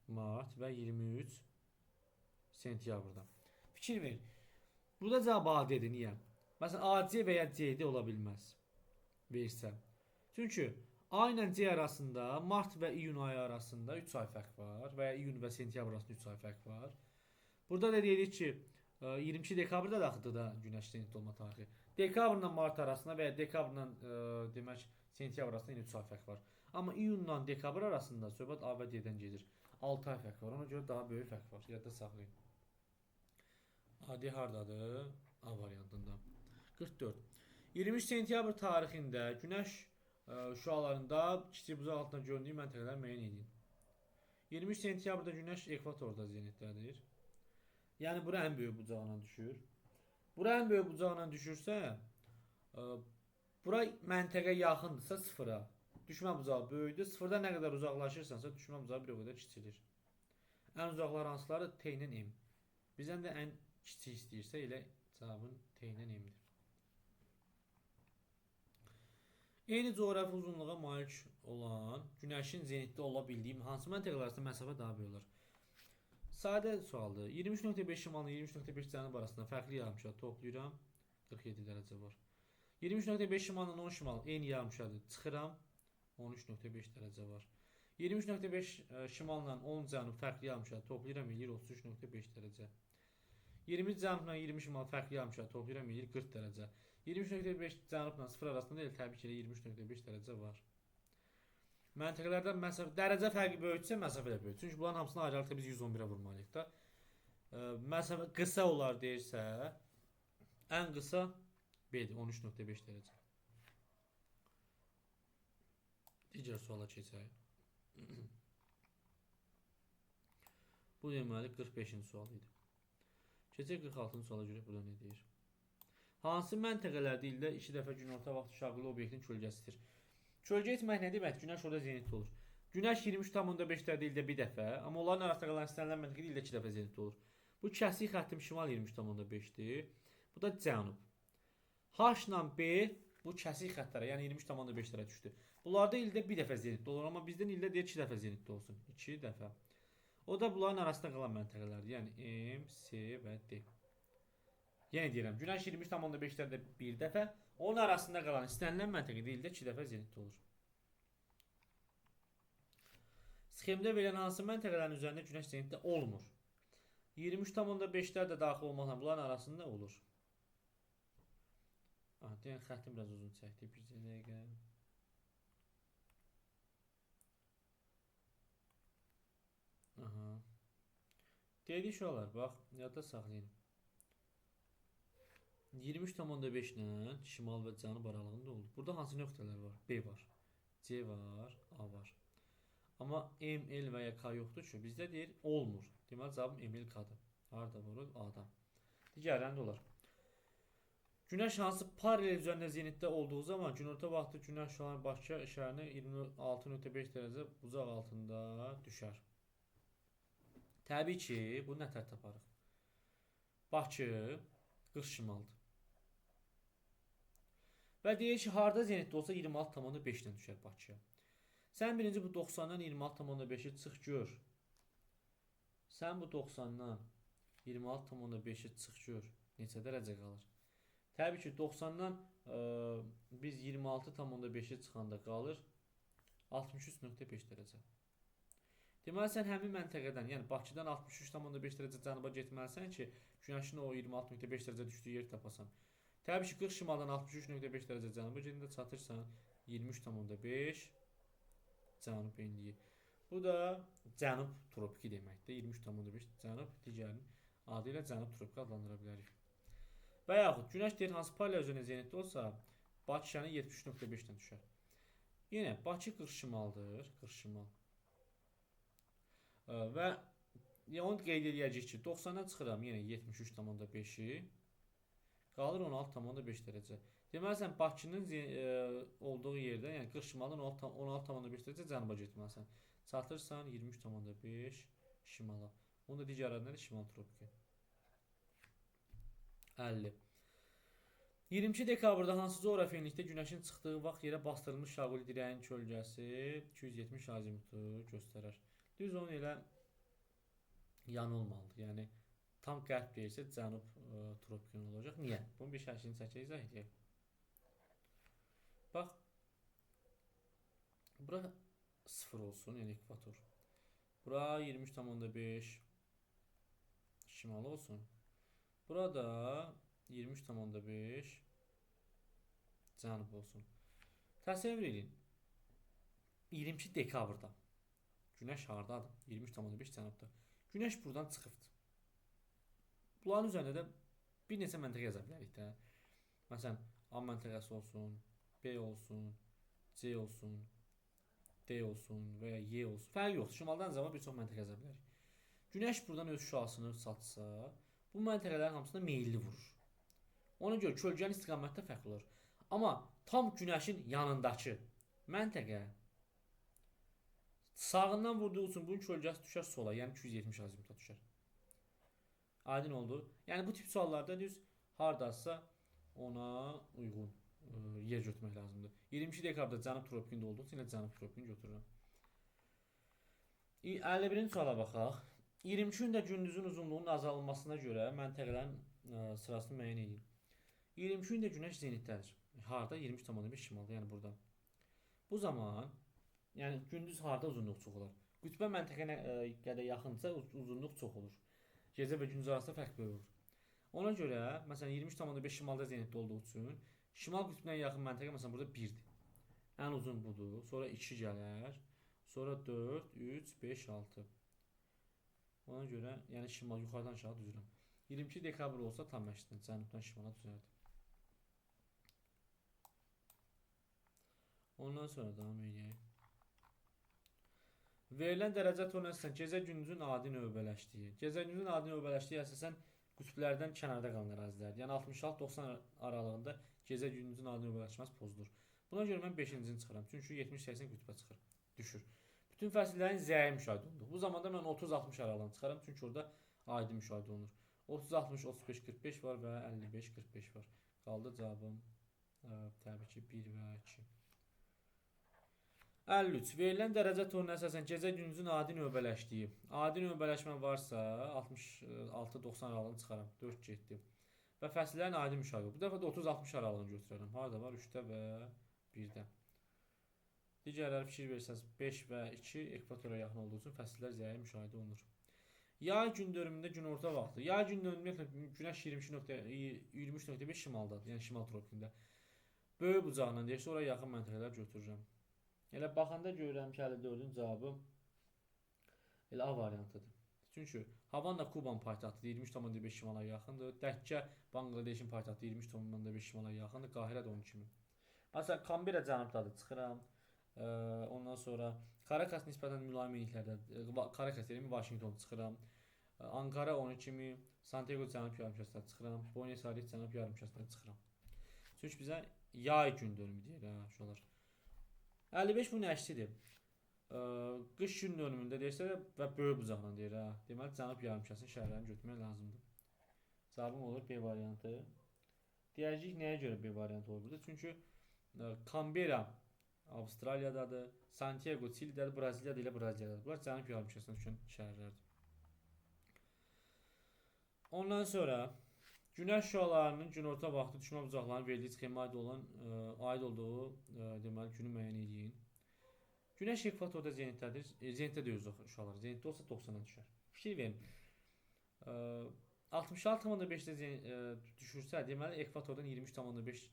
və 23 sentyabrda. Fikir verin. Burada cavab AD-dir. Niyə? Məsələn, AC və ya CD ola bilməz. Versə. Çünki A ilə C arasında mart və iyun ayı arasında 3 ay fərq var və ya iyun və sentyabr arasında 3 ay fərq var. Burada da deyirik ki 22 dekabrda daxildir da günəş zenitdə olma tarixi. Dekabrla mart arasında və ya dekabrla demək sentyabr arasında yenə 3 ay fərq var. Amma iyunla dekabr arasında söhbət A və D-dən gedir. 6 ay fərq var. Ona görə daha böyük fərq var. Yadda saxlayın. AD hardadır? A variantında. 44. 23 sentyabr tarixində Günəş şüalarında kiçik buzaq altında göründüyü məntəqələr müəyyən edin. 23 sentyabrda Günəş ekvatorda zenitdədir. Yəni bura ən böyük bucağına düşür. Bura ən böyük bucağına düşürsə, bura məntəqə yaxındırsa sıfıra. Düşmə bucağı böyükdür. Sıfırdan nə qədər uzaqlaşırsansa düşmə bucağı bir o qədər kiçilir. Ən uzaqlar hansıları? T ilə M. Bizdən də ən kiçik istəyirsə elə cavabın T ilə M-dir. Eyni coğrafi uzunluğa malik olan Günəşin zenitdə ola bildiyi hansı məntəqələr arasında məsafə daha böyük olur? Sadə sualdır. 23.5 şimal, 23.5 cənub arasında fərqli yarımşar toplayıram. 47 dərəcə var. 23.5 şimal, 10 şimal eyni yarımşardır. Çıxıram. 13.5 dərəcə var. 23.5 şimalla 10 cənub fərqli yarımşar toplayıram, eləyir 33.5 dərəcə. 20 cənubla 20 şimal fərqli yarımşar toplayıram, eləyir 40 dərəcə. 23.5 cənubla 0 arasında elə təbii ki 23.5 dərəcə var. Məntəqələrdən məsafə, dərəcə fərqi böyüksə məsafə də böyük. Çünki bunların hamısını ayrılıqda biz 111-ə vurmalıyıq da. Məsafə qısa olar deyirsə, ən qısa B-dir, 13.5 dərəcə. Digər suala keçək. Bu deməli 45-ci sual idi. Keçək 46-cı suala görə burada nə deyir? Hansı məntəqələrdə ildə 2 dəfə günorta vaxtı şaqlı obyektin kölgəsidir? Kölgə etmək nə demək? Günəş orada zenitdə olur. Günəş 23.5-lərdə ildə bir dəfə, amma onların arasında qalan istənilən məntəqədə ildə 2 dəfə zenitdə olur. Bu kəsik xəttim şimal 23.5-dir. Bu da cənub. H ilə B bu kəsik xəttlərə, yəni 23.5-lərə düşdü. Bunlarda ildə bir dəfə zenitdə olur, amma bizdən ildə deyir 2 dəfə zenitdə olsun. 2 dəfə. O da bunların arasında qalan məntəqələrdir. Yəni M, C və D. Yəni deyirəm, Günəş 23.5-lərdə bir dəfə, onun arasında qalan istənilən məntəqədə ildə 2 dəfə zenitdə olur. Sxemdə verilən hansı məntəqələrin üzərində Günəş zenitdə olmur? 23.5-lər də daxil olmaqla bunların arasında olur. Deyən xəttim biraz uzun çəkdi. Bir dəqiqə. Dedik uşaqlar, bax, yadda saxlayın. 23.5 ilə şimal və cənub aralığında olur. Burada hansı nöqtələr var? B var, C var, A var. Amma M, L və ya K yoxdur ki, bizdə deyir olmur. Deməli cavabım M, L, K-dır. Harada var? A-da. Digərlərində olar. Günəş hansı paralel üzərində zenitdə olduğu zaman günorta vaxtı Günəş şüalarının Bakı şəhərinə 26.5 dərəcə bucaq altında düşər. Təbii ki, bu nə tər taparıq? Bakı 40 şimaldır. Və deyir ki, harda zenitdə olsa 26.5 ilə düşər Bakıya. Sən birinci bu 90-dan 26.5-i çıx gör. Sən bu 90-dan 26.5-i çıx gör. Neçə dərəcə qalır? Təbii ki, 90-dan biz 26.5-i çıxanda qalır 63.5 dərəcə. Deməli, sən həmin məntəqədən, yəni Bakıdan 63.5 dərəcə cənuba getməlisən ki, Günəşin o 26.5 dərəcə düşdüyü yeri tapasan. Təbii ki, 40 şimaldan 63.5 dərəcə cənuba gedəndə çatırsan 23.5 cənub enliyi. Bu da cənub tropiki deməkdir. 23.5 cənub, digərinin adı ilə cənub tropiki adlandıra bilərik. Və yaxud Günəş deyir hansı paralel üzərində zenitdə olsa, Bakı şəhərinə 73.5-dən düşər. Yenə Bakı 40 şimaldır, 40 şimal. Və onu qeyd edəcəyik ki, 90-dan çıxıram yenə 73.5-i, qalır 16.5 dərəcə. Deməli, sən Bakının olduğu yerdə, yəni 40 şimaldan 16.5 dərəcə cənuba getməlisən. Çatırsan 23.5 şimala. Onun da digər adı nədir? Şimal tropiki. 50. 22 dekabrda hansı coğrafi enlikdə Günəşin çıxdığı vaxt yerə bastırılmış şaquli dirəyin kölgəsi 270 azimutu göstərər. Düz onun elə yanılmalıdır. Yəni tam qərb deyirsə cənub tropiki olacaq. Niyə? Bunun bir şəklini çəkək, izah edək. Bax. Bura 0 olsun, yəni ekvator. Bura 23.5 şimal olsun. Burada 23.5 cənub olsun. Təsəvvür edin. 22 dekabrda Günəş hardadır? 23.5 cənubda. Günəş buradan çıxıbdır. Bunların üzərində də bir neçə məntəqə yaza bilərik də. Məsələn, A məntəqəsi olsun, B olsun, C olsun, D olsun və ya Y olsun. Fərqi yoxdur. Şimaldan cənuba bir çox məntəqə yazа bilərik. Günəş buradan öz şüasını saçsa, bu məntəqələrin hamısına meyilli vurur. Ona görə kölgənin istiqaməti də fərqli olur. Amma tam günəşin yanındakı məntəqə sağından vurduğu üçün bunun kölgəsi düşər sola, yəni 270 azimuta düşər. Aydın oldu. Yəni bu tip suallarda düz hardasa ona uyğun yer götürmək lazımdır. 22 dekabrda cənub tropikində olduğu üçün cənub tropikini götürürəm. 51-ci suala baxaq. 22 gündə gündüzün uzunluğunun azalmasına görə məntəqələrin sırasını müəyyən edin. 22 gündə günəş zenitdədir. Harda? 23,5 şimalda, yəni burada. Bu zaman, yəni gündüz harda uzunluq çox olur? Qütbə məntəqəyə qədər yaxınsa uzunluq çox olur. Gecə və gündüz arasında fərq böyük olur. Ona görə, məsələn 23,5 şimalda zenitdə olduğu üçün şimal qütbünə yaxın məntəqə məsələn burada 1-dir. Ən uzun budur. Sonra 2 gələr. Sonra 4, 3, 5, 6. Ona görə, yəni şimal yuxarıdan aşağı düzürəm. 22 dekabr olsa tam əksini cənubdan şimala düzərdim. Ondan sonra davam edək. Verilən dərəcə tornasından gecə gündüzün adi növbələşdiyi. Gecə gündüzün adi növbələşdiyi əsasən qütblərdən kənarda qalan ərazilərdir. Yəni 66-90 aralığında gecə gündüzün adi növbələşməsi pozulur. Buna görə mən 5-cini çıxıram. Çünki 70-80 qütbə çıxır, düşür. Bütün fəsillərin zəyi müşahidə olunur. Bu zamanda mən 30-60 aralığını çıxaram, çünki orada adi müşahidə olunur. 30-60, 35-45 var və 55-45 var. Qaldı cavabım təbii ki 1 və 2. 53. Verilən dərəcə toruna əsasən gecə gündüzün adi növbələşdiyi. Adi növbələşmə varsa 66-90 aralığını çıxaram. 4 getdi. Və fəsillərin adi müşahidə. Bu dəfə də 30-60 aralığını götürərəm. Harada var? 3-də və 1-də. Digərləri fikir versəniz 5 və 2 ekvatora yaxın olduğu üçün fəsillər zəyi müşahidə olunur. Yay gündönümündə günorta vaxtı. Yay gündönümündə günəş 23.5 şimaldadır, yəni şimal tropikində. Böyük bucağından deyirsə, oraya yaxın məntəqələr götürürəm. Elə baxanda görürəm ki, 54-cü cavabı elə A variantıdır. Çünki Havana Kuban paytaxtıdır, 23,5 şimala yaxındır. Dəkkə Banqladeşin paytaxtı 23,5 şimala yaxındır. Qahirə də onun kimi. Məsələn, Kambera cənubdadır, çıxıram. Ondan sonra Karakas nisbətən mülayim enliklərdə, Karakas deyirəm, Washington çıxıram. Ankara onun kimi, Santiago cənub yarımkəsindən çıxıram. Buenos Aires cənub yarımkəsindən çıxıram. Çünki bizə yay gündönümü deyir ha, şunlar. 55 bunun əksidir. Qış gündönümündə deyirsə və böyük bucaqla deyir ha. Deməli cənub yarımkəsinin şəhərlərini götürmək lazımdır. Cavabım olur B variantı. Deyəcəyik nəyə görə B variantı olur burada? Çünki Kambera Avstraliyadadır, Santiago Çilidədir, Braziliyada ilə Braziliyadadır. Bunlar cənub yarımkəsindən düşən şəhərlərdir. Ondan sonra günəş şüalarının günorta vaxtı düşmə bucaqlarının verildiyi sxemaya aid olduğu deməli günü müəyyən edin. Günəş ekvatorda zenitdədir. Zenitdə deyir şüalar. Zenitdə olsa 90-a düşər. Fikir verin. 66,5-də düşürsə, deməli ekvatordan 23,5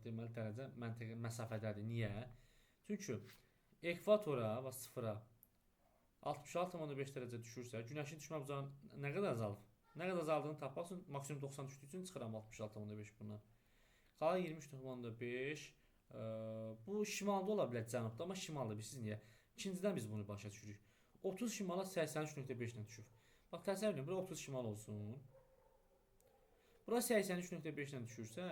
deməli dərəcə məntəqə məsafədədir. Niyə? Çünki ekvatora və sıfıra 66,5 dərəcə düşürsə, günəşin düşmə bucağı nə qədər azalır? Nə qədər azaldığını tapmaq üçün maksimum 90 düşdüyü üçün çıxıram 66,5 bundan. Qalan 23,5. Bu şimalda ola bilər, cənubda, amma şimalda bilirsiniz niyə? İkincidən biz bunu başa düşürük. 30 şimala 83,5 ilə düşür. Bax təsəvvür edin, bura 30 şimal olsun. Bura 83,5 ilə düşürsə,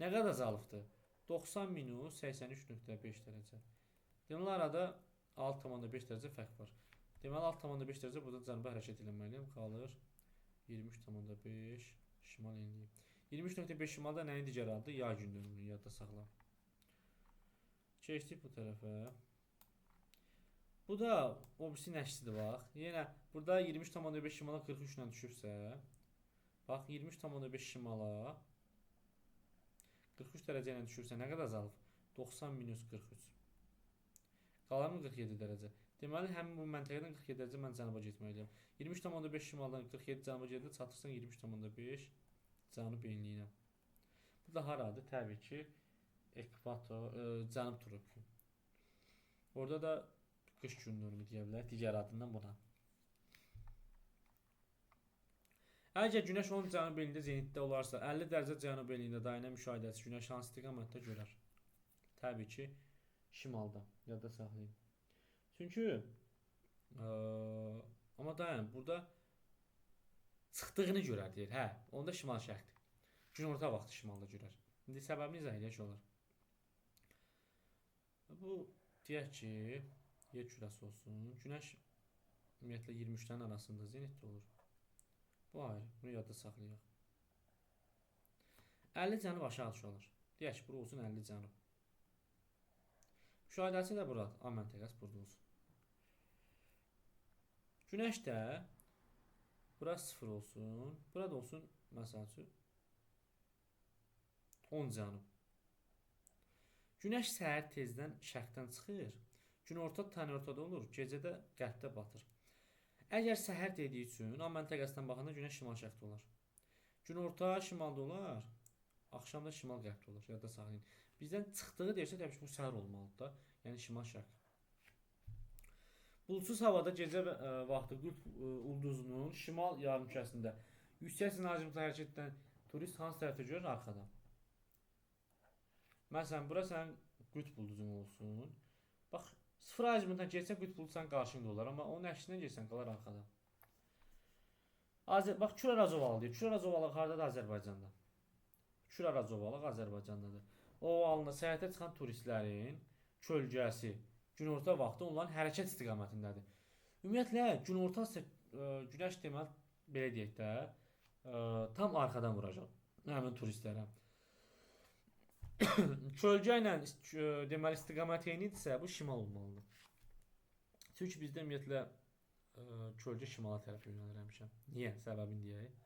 nə qədər azalıbdır? 90 minus 83,5 dərəcə. Deməli arada 6,5 dərəcə fərq var. Deməli 6,5 dərəcə burada cənuba hərəkət etməliyəm. Qalır 23,5 şimal enliyi. 23,5 şimalda nəyin digər adı? Yay gündönümünü yadda saxla. Keçdik bu tərəfə. Bu da o birisinin əksidir bax. Yenə burada 23,5 şimala 43 ilə düşürsə, bax 23,5 şimala 43 dərəcə ilə düşürsə nə qədər azalıb? 90 minus 43. Qalar mı 47 dərəcə? Deməli həmin bu məntəqədən 47 dərəcə mən cənuba getməliyəm. 23,5 şimaldan 47 cənuba gedir, çatırsan 23,5 cənub enliyinə. Bu da haradır? Təbii ki, ekvator, cənub tropiki. Orada da qış gündönümü deyə bilər, digər adından buna. Əgər günəş onun cənub belində zenitdə olarsa, 50 dərəcə cənub belində dayanən müşahidəçi günəş hansı istiqamətdə görər? Təbii ki, şimalda. Yadda saxlayın. Çünki amma dayan, burada çıxdığını görər deyir. Hə, onda şimal şərqdir. Günorta vaxtı şimalda görər. İndi səbəbini izah edək olar. Bu deyək ki, yer kürəsi olsun. Günəş ümumiyyətlə 23-lərin arasında zenitdə olur. Bu ayrı. Bunu yadda saxlayaq. 50 cənub aşağı düşür. Deyək ki, bura olsun 50 cənub. Müşahidəsi də burada. A məntəqəsi burada olsun. Günəş də bura 0 olsun. Burada olsun məsəl üçün 10 cənub. Günəş səhər tezdən şərqdən çıxır. Günorta tənörtədə olur. Gecədə qərbdə batır. Əgər səhər dediyi üçün A məntəqəsindən baxanda günəş şimal-şərqdə olar. Günorta şimalda olar. Axşamda şimal-qərbdə olur. Yadda saxlayın. Bizdən çıxdığı deyirsə təbii ki, bu səhər olmalıdır da. Yəni şimal-şərq. Bulutsuz havada gecə vaxtı qütb ulduzunun şimal yarımkürəsində yüksək sinacılıqda hərəkət edən turist hansı tərəfdə görür? Arxadan. Məsələn, bura sənin qütb ulduzun olsun. Bax, 0 azimutundan geçsən qütb ulduzu qarşında olar, amma onun əksinə geçsən qalar arxadan. Bax, Kür-Araz ovalı deyir. Kür-Araz ovalı hardadır? Azərbaycanda. Kür-Araz ovalı Azərbaycandadır. O ovalına səyahətə çıxan turistlərin kölgəsi günorta vaxtı onların hərəkət istiqamətindədir. Ümumiyyətlə, günorta günəş deməli belə deyək də, tam arxadan vuracaq həmin turistlərə. Kölgə ilə deməli istiqamət eynidirsə, bu şimal olmalıdır. Çünki bizdə ümumiyyətlə kölgə şimala tərəf yönəlir həmişə. Niyə? Səbəbini deyək.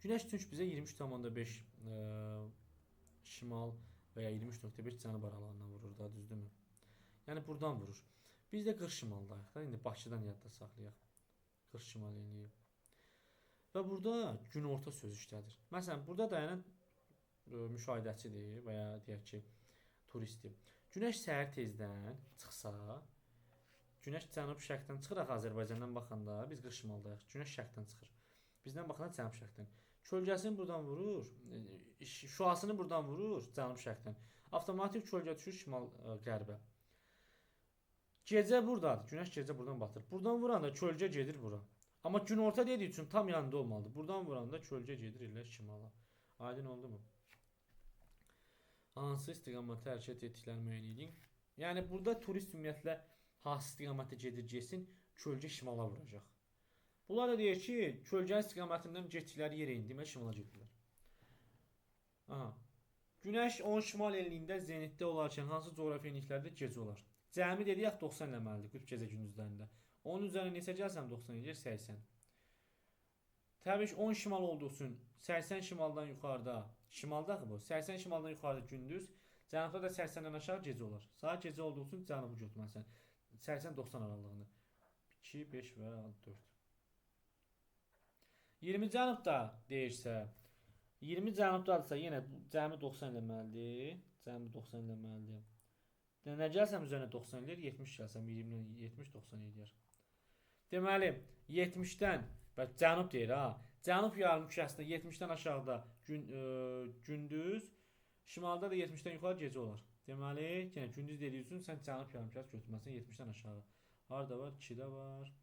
Günəş çünki bizə 23,5 şimal və ya 23,5 cənub aralığından vurur da, düzdürmü? Yəni buradan vurur. Biz də 40 şimaldayıq da, indi Bakıdan yadda saxlayaq. 40 şimal eləyib. Və burada günorta sözü işlədir. Məsələn, burada dayanan müşahidəçidir və ya deyək ki, turistdir. Günəş səhər tezdən çıxsa, günəş cənub-şərqdən çıxır axı Azərbaycandan baxanda, biz 40 şimaldayıq. Günəş şərqdən çıxır. Bizdən baxanda cənub-şərqdən. Kölgəsini buradan vurur, şüasını buradan vurur cənub-şərqdən. Avtomatik kölgə düşür şimal-qərbə. Gecə buradadır. Günəş gecə buradan batır. Buradan vuranda kölgə gedir bura. Amma günorta dediyi üçün tam yanında olmalıdır. Buradan vuranda kölgə gedir elə şimala. Aydın oldu mu? Hansı istiqamətə hərəkət etdiklərini müəyyən edin. Yəni burada turist ümumiyyətlə hansı istiqamətə gedir, getsin, kölgə şimala vuracaq. Bunlar da deyir ki, kölgənin istiqamətindən getdikləri yerə indi, demək şimala gedirlər. Aha. Günəş 10 şimal enliyində zenitdə olarkən hansı coğrafi enliklərdə gecə olar? Cəmi dediyək 90 eləməlidir qütb gecə gündüzlərində. Onun üzərinə neçə gəlsəm 90 eləyir 80. Təbii ki 10 şimal olduğu üçün 80 şimaldan yuxarıda, şimaldadır bu. 80 şimaldan yuxarıda gündüz, cənubda da 80-dən aşağı gecə olar. Saat gecə olduğu üçün cənubu götürməlisən. 80-90 aralığında. 2, 5 və 4. 20 cənubda deyirsə, 20 cənubdadırsa yenə cəmi 90 eləməlidir. Cəmi 90 eləməlidir. Nə gəlsəm üzərinə 90 eləyir, 70 gəlsəm 20-dən 70-90 eləyir. Deməli, 70-dən, bax cənub deyir ha. Cənub yarımkürəsində 70-dən aşağıda gündüz, şimalda da 70-dən yuxarı gecə olar. Deməli, yenə gündüz dediyi üçün sən cənub yarımkürəsi götürməlisən 70-dən aşağı. Harda var? 2-də var,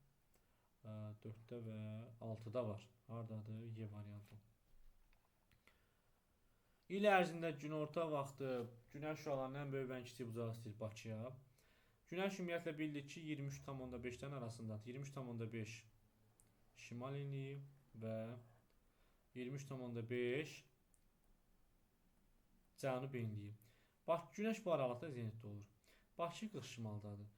4-də və 6-da var. Hardadır? Y variantı. İl ərzində günorta vaxtı günəş şüalarının ən böyük və ən kiçik bucağı istəyir Bakıya. Günəş ümumiyyətlə bildik ki 23,5-dən arasındadır. 23,5 şimal enliyi və 23,5 cənub enliyi. Bax, günəş bu aralıqda zenitdə olur. Bakı 40 şimaldadır.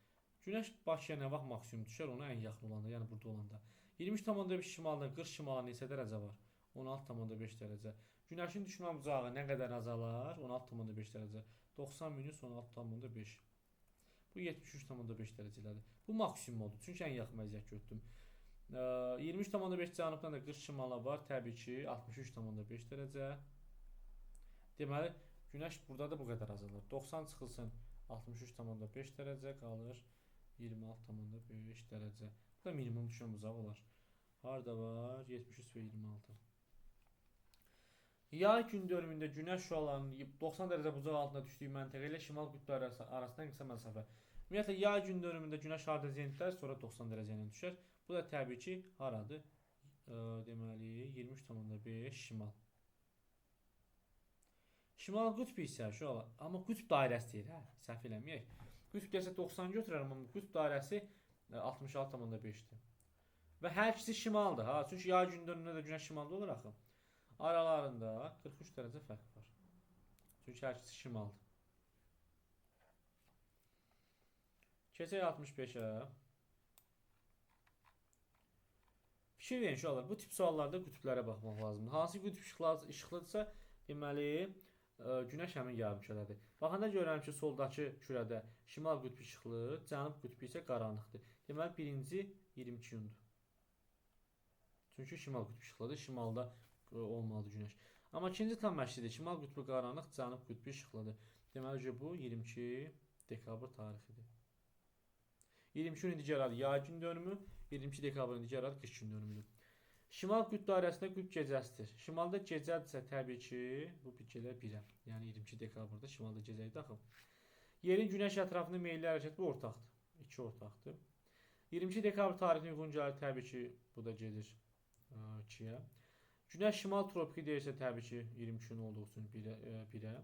Günəş Bakıya nə vaxt maksimum düşər? Ona ən yaxın olanda, yəni burada olanda. 23,5 şimalda 40 şimala neçə dərəcə var? 16,5 dərəcə. Günəşin düşmə bucağı nə qədər azalar? 16,5 dərəcə. 90 minus 16,5. Bu 73,5 dərəcələrdir. Bu maksimum oldu. Çünki ən yaxın vəziyyət götürdüm. 23,5 cənubdan da 40 şimala var. Təbii ki 63,5 dərəcə. Deməli, günəş burada da bu qədər azalır. 90 çıxılsın 63,5 dərəcə qalır. 26,5 dərəcə. Bu da minimum düşmə bucağı olar. Harda var? 73 və 26. Yay gün dönümündə günəş şüalarının 90 dərəcə bucaq altında düşdüyü məntəqə ilə şimal qütbləri arasında qısa məsafə. Ümumiyyətlə yay gün dönümündə günəş harda zenitlər, sonra 90 dərəcə ilə düşər. Bu da təbii ki, haradır? Deməli 23,5 şimal. Şimal qütbü isə şualar, amma qütb dairəsi deyir, hə, səhv eləməyək. Qütb desə 90 götürərəm, amma qütb dairəsi 66,5-dir. Və hər ikisi şimaldır, ha. Çünki yay gün dönümündə də günəş şimalda olur axı. Aralarında 43 dərəcə fərq var. Çünki hər ikisi şimaldır. Keçək 65-ə. Fikir verin uşaqlar, bu tip suallarda qütblərə baxmaq lazımdır. Hansı qütb işıqlıdırsa, deməli günəş həmin yarımkürədir. Baxanda görürəm ki, soldakı kürədə şimal qütbü işıqlı, cənub qütbü isə qaranlıqdır. Deməli birinci 22 iyundur. Çünki şimal qütbü işıqlıdır, şimalda olmalıdır günəş. Amma ikinci tam məşqdir. Şimal qütbü qaranlıq, cənub qütbü işıqlıdır. Deməli ki, bu 22 dekabr tarixidir. 22 gün digər adı yay gün dönümü, 22 dekabrın digər adı qış gün dönümüdür. Şimal qütb dairəsində qütb gecəsidir. Şimalda gecədirsə təbii ki, bu bir gecə 1-ə. Yəni 22 dekabrda şimalda gecə idi axı. Yerin günəş ətrafında meyilli hərəkəti bu ortaqdır. 2 ortaqdır. 22 dekabr tarixinin uyğun gəlir təbii ki, bu da gedir 2-yə. Günəş şimal tropiki deyirsə təbii ki 22 gün olduğu üçün 1-ə.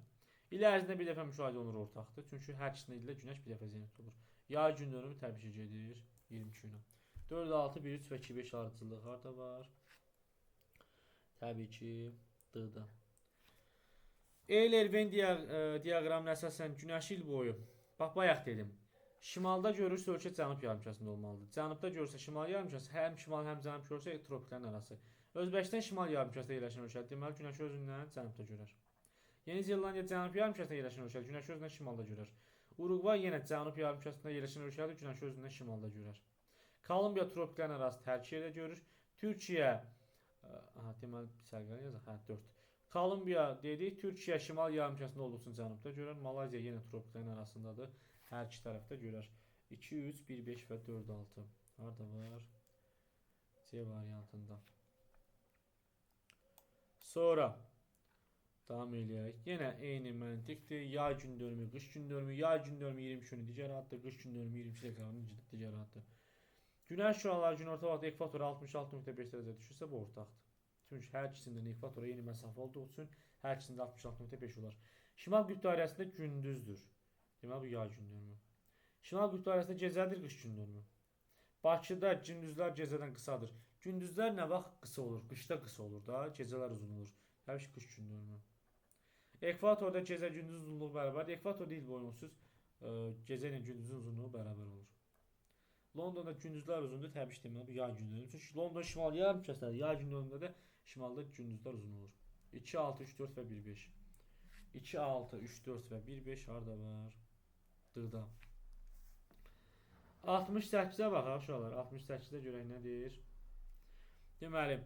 İl ərzində bir dəfə müşahidə olunur ortaqdır. Çünki hər ikisində ildə günəş bir dəfə zenit olur. Yay gün dönümü təbii ki gedir 22 günə. 4, 6, 1, 3 və 2, 5 ardıcıllıq harda var? Təbii ki D-da. Eyler-Venn diaqramına əsasən günəş il boyu. Bax bayaq dedim. Şimalda görürsə ölkə cənub yarımkürəsində olmalıdır. Cənubda görürsə şimal yarımkürəsi, həm şimal həm cənub görürsə tropiklərin arası. Özbəkistan şimal yarımkürəsində yerləşən ölkədir. Deməli günəşi özündən cənubda görər. Yeni Zelandiya cənub yarımkürəsində yerləşən ölkədir. Günəşi özündən şimalda görər. Uruqvay yenə cənub yarımkürəsində yerləşən ölkədir. Günəşi özündən şimalda görər. Kolumbiya tropiklərin arası tərk yerdə görür. Türkiyə deməli sərgəli yazaq. Hə 4. Kolumbiya dedik. Türkiyə şimal yarımkürəsində olduğu üçün cənubda görər. Malayziya yenə tropiklərin arasındadır. Hər iki tərəfdə görər. 2, 3, 1, 5 və 4, 6. Harada var? C variantında. Sonra davam eləyək. Yenə eyni məntiqdir. Yay gün dönümü, qış gün dönümü. Yay gün dönümü 22 günü digər addır. Qış gün dönümü 22 dekabrın digər addır. Günəş şüaları gün orta vaxtı ekvatora 66,5 dərəcə düşürsə bu ortaqdır. Çünki hər ikisindən ekvatora eyni məsafə olduğu üçün hər ikisində 66,5 olar. Şimal qütb dairəsində gündüzdür. Deməli bu yay gün dönümü. Şimal qütb dairəsində gecədir, qış gün dönümü. Bakıda gündüzlər gecədən qısadır. Gündüzlər nə vaxt qısa olur? Qışda qısa olur da, gecələr uzun olur. Təbii ki, qış gün dönümü. Ekvatorda gecə gündüz uzunluğu bərabərdir. Ekvatorda il boyu onsuz gecə ilə gündüzün uzunluğu bərabər olur. Londonda gündüzlər uzundur, təbii ki, deməli bu yay gün dönümü. Çünki London şimal yarımkürəsidir. Yay gün dönümündə də şimalda gündüzlər uzun olur. 2, 6, 3, 4 və 1, 5. 2, 6, 3, 4 və 1, 5 harda var? D-da. 68-ə baxaq uşaqlar. 68-də görək nədir? Deməli,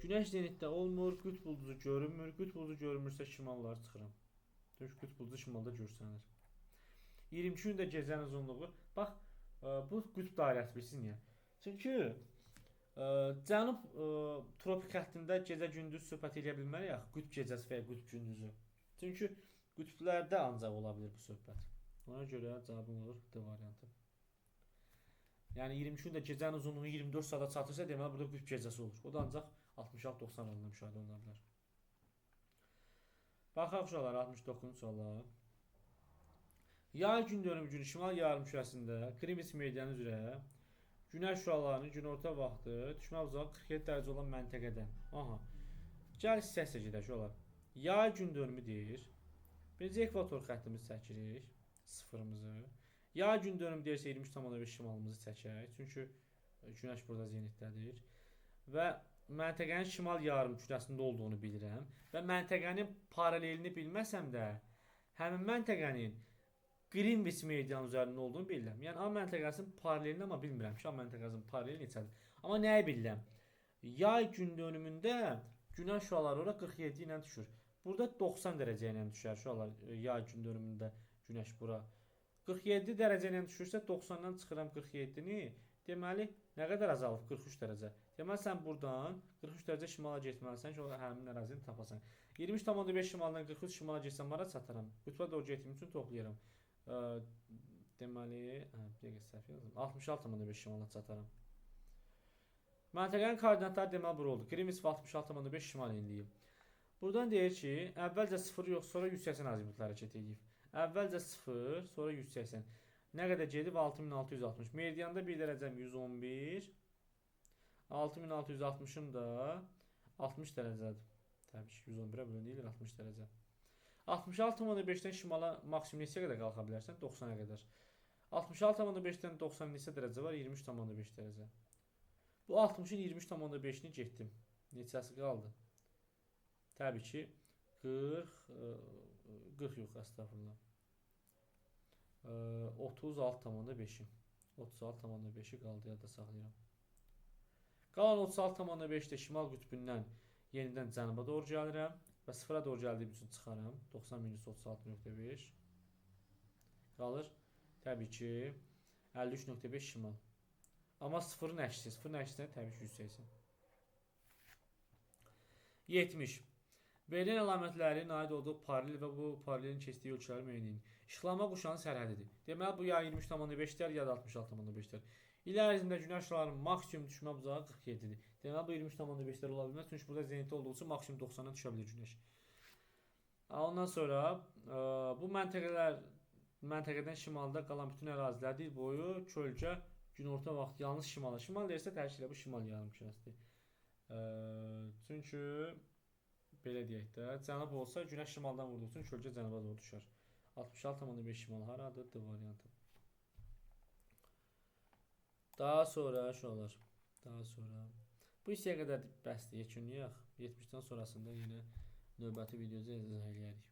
günəş zenitdə olmur, qütb ulduzu görünmür. Qütb ulduzu görünmürsə şimallara çıxıram. Çünki qütb ulduzu şimalda görsənir. 22 gündə gecənin uzunluğu. Bax, bu qütb dairəsi bilirsiniz niyə? Çünki cənub tropik xəttində gecə-gündüz söhbət edə bilmərik axı, qütb gecəsi və ya qütb gündüzü. Çünki qütblərdə ancaq ola bilər bu söhbət. Ona görə cavabım olur D variantı. Yəni 22 gündə gecənin uzunluğu 24 saata çatırsa, deməli burada qütb gecəsi olur. O da ancaq 66-90 aralığında müşahidə oluna bilər. Baxaq uşaqlar 69-cu suala. Yay gün dönümü günü şimal yarımkürəsində Greenwich meridianı üzrə günəş şüalarının günorta vaxtı düşmə uzağı 47 dərəcə olan məntəqədən. Aha. Gəl hissəsə gedək uşaqlar. Yay gün dönümü deyir. Birinci ekvator xəttimizi çəkirik. Sıfırımızı. Yay gün dönümü deyirsə 23,5 şimalımızı çəkək. Çünki günəş burada zenitdədir. Və məntəqənin şimal yarımkürəsində olduğunu bilirəm. Və məntəqənin paralelini bilməsəm də, həmin məntəqənin Greenwich meridianı üzərində olduğunu bilirəm. Yəni A məntəqəsinin paralelini amma bilmirəm ki, A məntəqəsinin paraleli neçədir. Amma nəyi bilirəm? Yay gün dönümündə günəş şüaları ora 47 ilə düşür. Burada 90 dərəcə ilə düşər şüalar yay gün dönümündə günəş bura. 47 dərəcə ilə düşürsə 90-dan çıxıram 47-ni, Deməli, nə qədər azalıb? 43 dərəcə. Deməli, sən buradan 43 dərəcə şimala getməlisən ki, o həmin ərazini tapasan. 23,5 şimaldan 43 şimala getsəm, hara çataram? Qütbə doğru getdiyim üçün toplayaram. Deməli, bir dəqiqə səhv yazdım. 66,5 şimala çataram. Məntəqənin koordinatları deməli bura oldu. Qrim 66,5 şimal enliyib. Buradan deyir ki, əvvəlcə 0 yox, sonra 180 azimutla hərəkət edib. Əvvəlcə 0, sonra 180. Nə qədər gedib? 6660. Meridiyanda 1 dərəcəm 111. 6660-ım da 60 dərəcədir. Təbii ki, 111-ə bölünür 60 dərəcə. 66,5-dən şimala maksimum neçəyə qədər qalxa bilərsən? 90-a qədər. 66,5-dən 90 neçə dərəcə var? 23,5 dərəcə. Bu 60-ın 23,5-ni getdim. Neçəsi qaldı? Təbii ki, 40 yox, əstəğfurullah. 36,5-i. 36,5-i qaldı, yadda saxlayıram. Qalan 36,5-də şimal qütbündən yenidən cənuba doğru gəlirəm və 0-a doğru gəldiyim üçün çıxaram. 90-36,5 qalır. Təbii ki, 53,5 şimal. Amma 0-ın əksi. 0-ın əksinə təbii ki, 180. 70. Verilən əlamətlərin aid olduğu paralel və bu paralelin keçdiyi ölçüləri müəyyən edin. İşıqlanma quşağının sərhədidir. Deməli, bu ya 23,5-dər, ya da 66,5-dər. İl ərzində günəş şüalarının maksimum düşmə bucağı 47-dir. Deməli, bu 23,5-dər ola bilməz. Çünki burada zenitdə olduğu üçün maksimum 90-a düşə bilir günəş. Ondan sonra bu məntəqədən şimalda qalan bütün ərazilər dil boyu kölgə günorta vaxtı yalnız şimala. Şimal deyirsə təşkil bu şimal yarımkürəsidir. Çünki belə deyək də, cənub olsa günəş şimaldan vurduğu üçün kölgə cənuba doğru düşər. 66,5 şimal haradır? D variantı. Daha sonra bu hissəyə qədər bəsdir, yekunlayaq. 70-dən sonrasında yenə növbəti videoda izah edərik.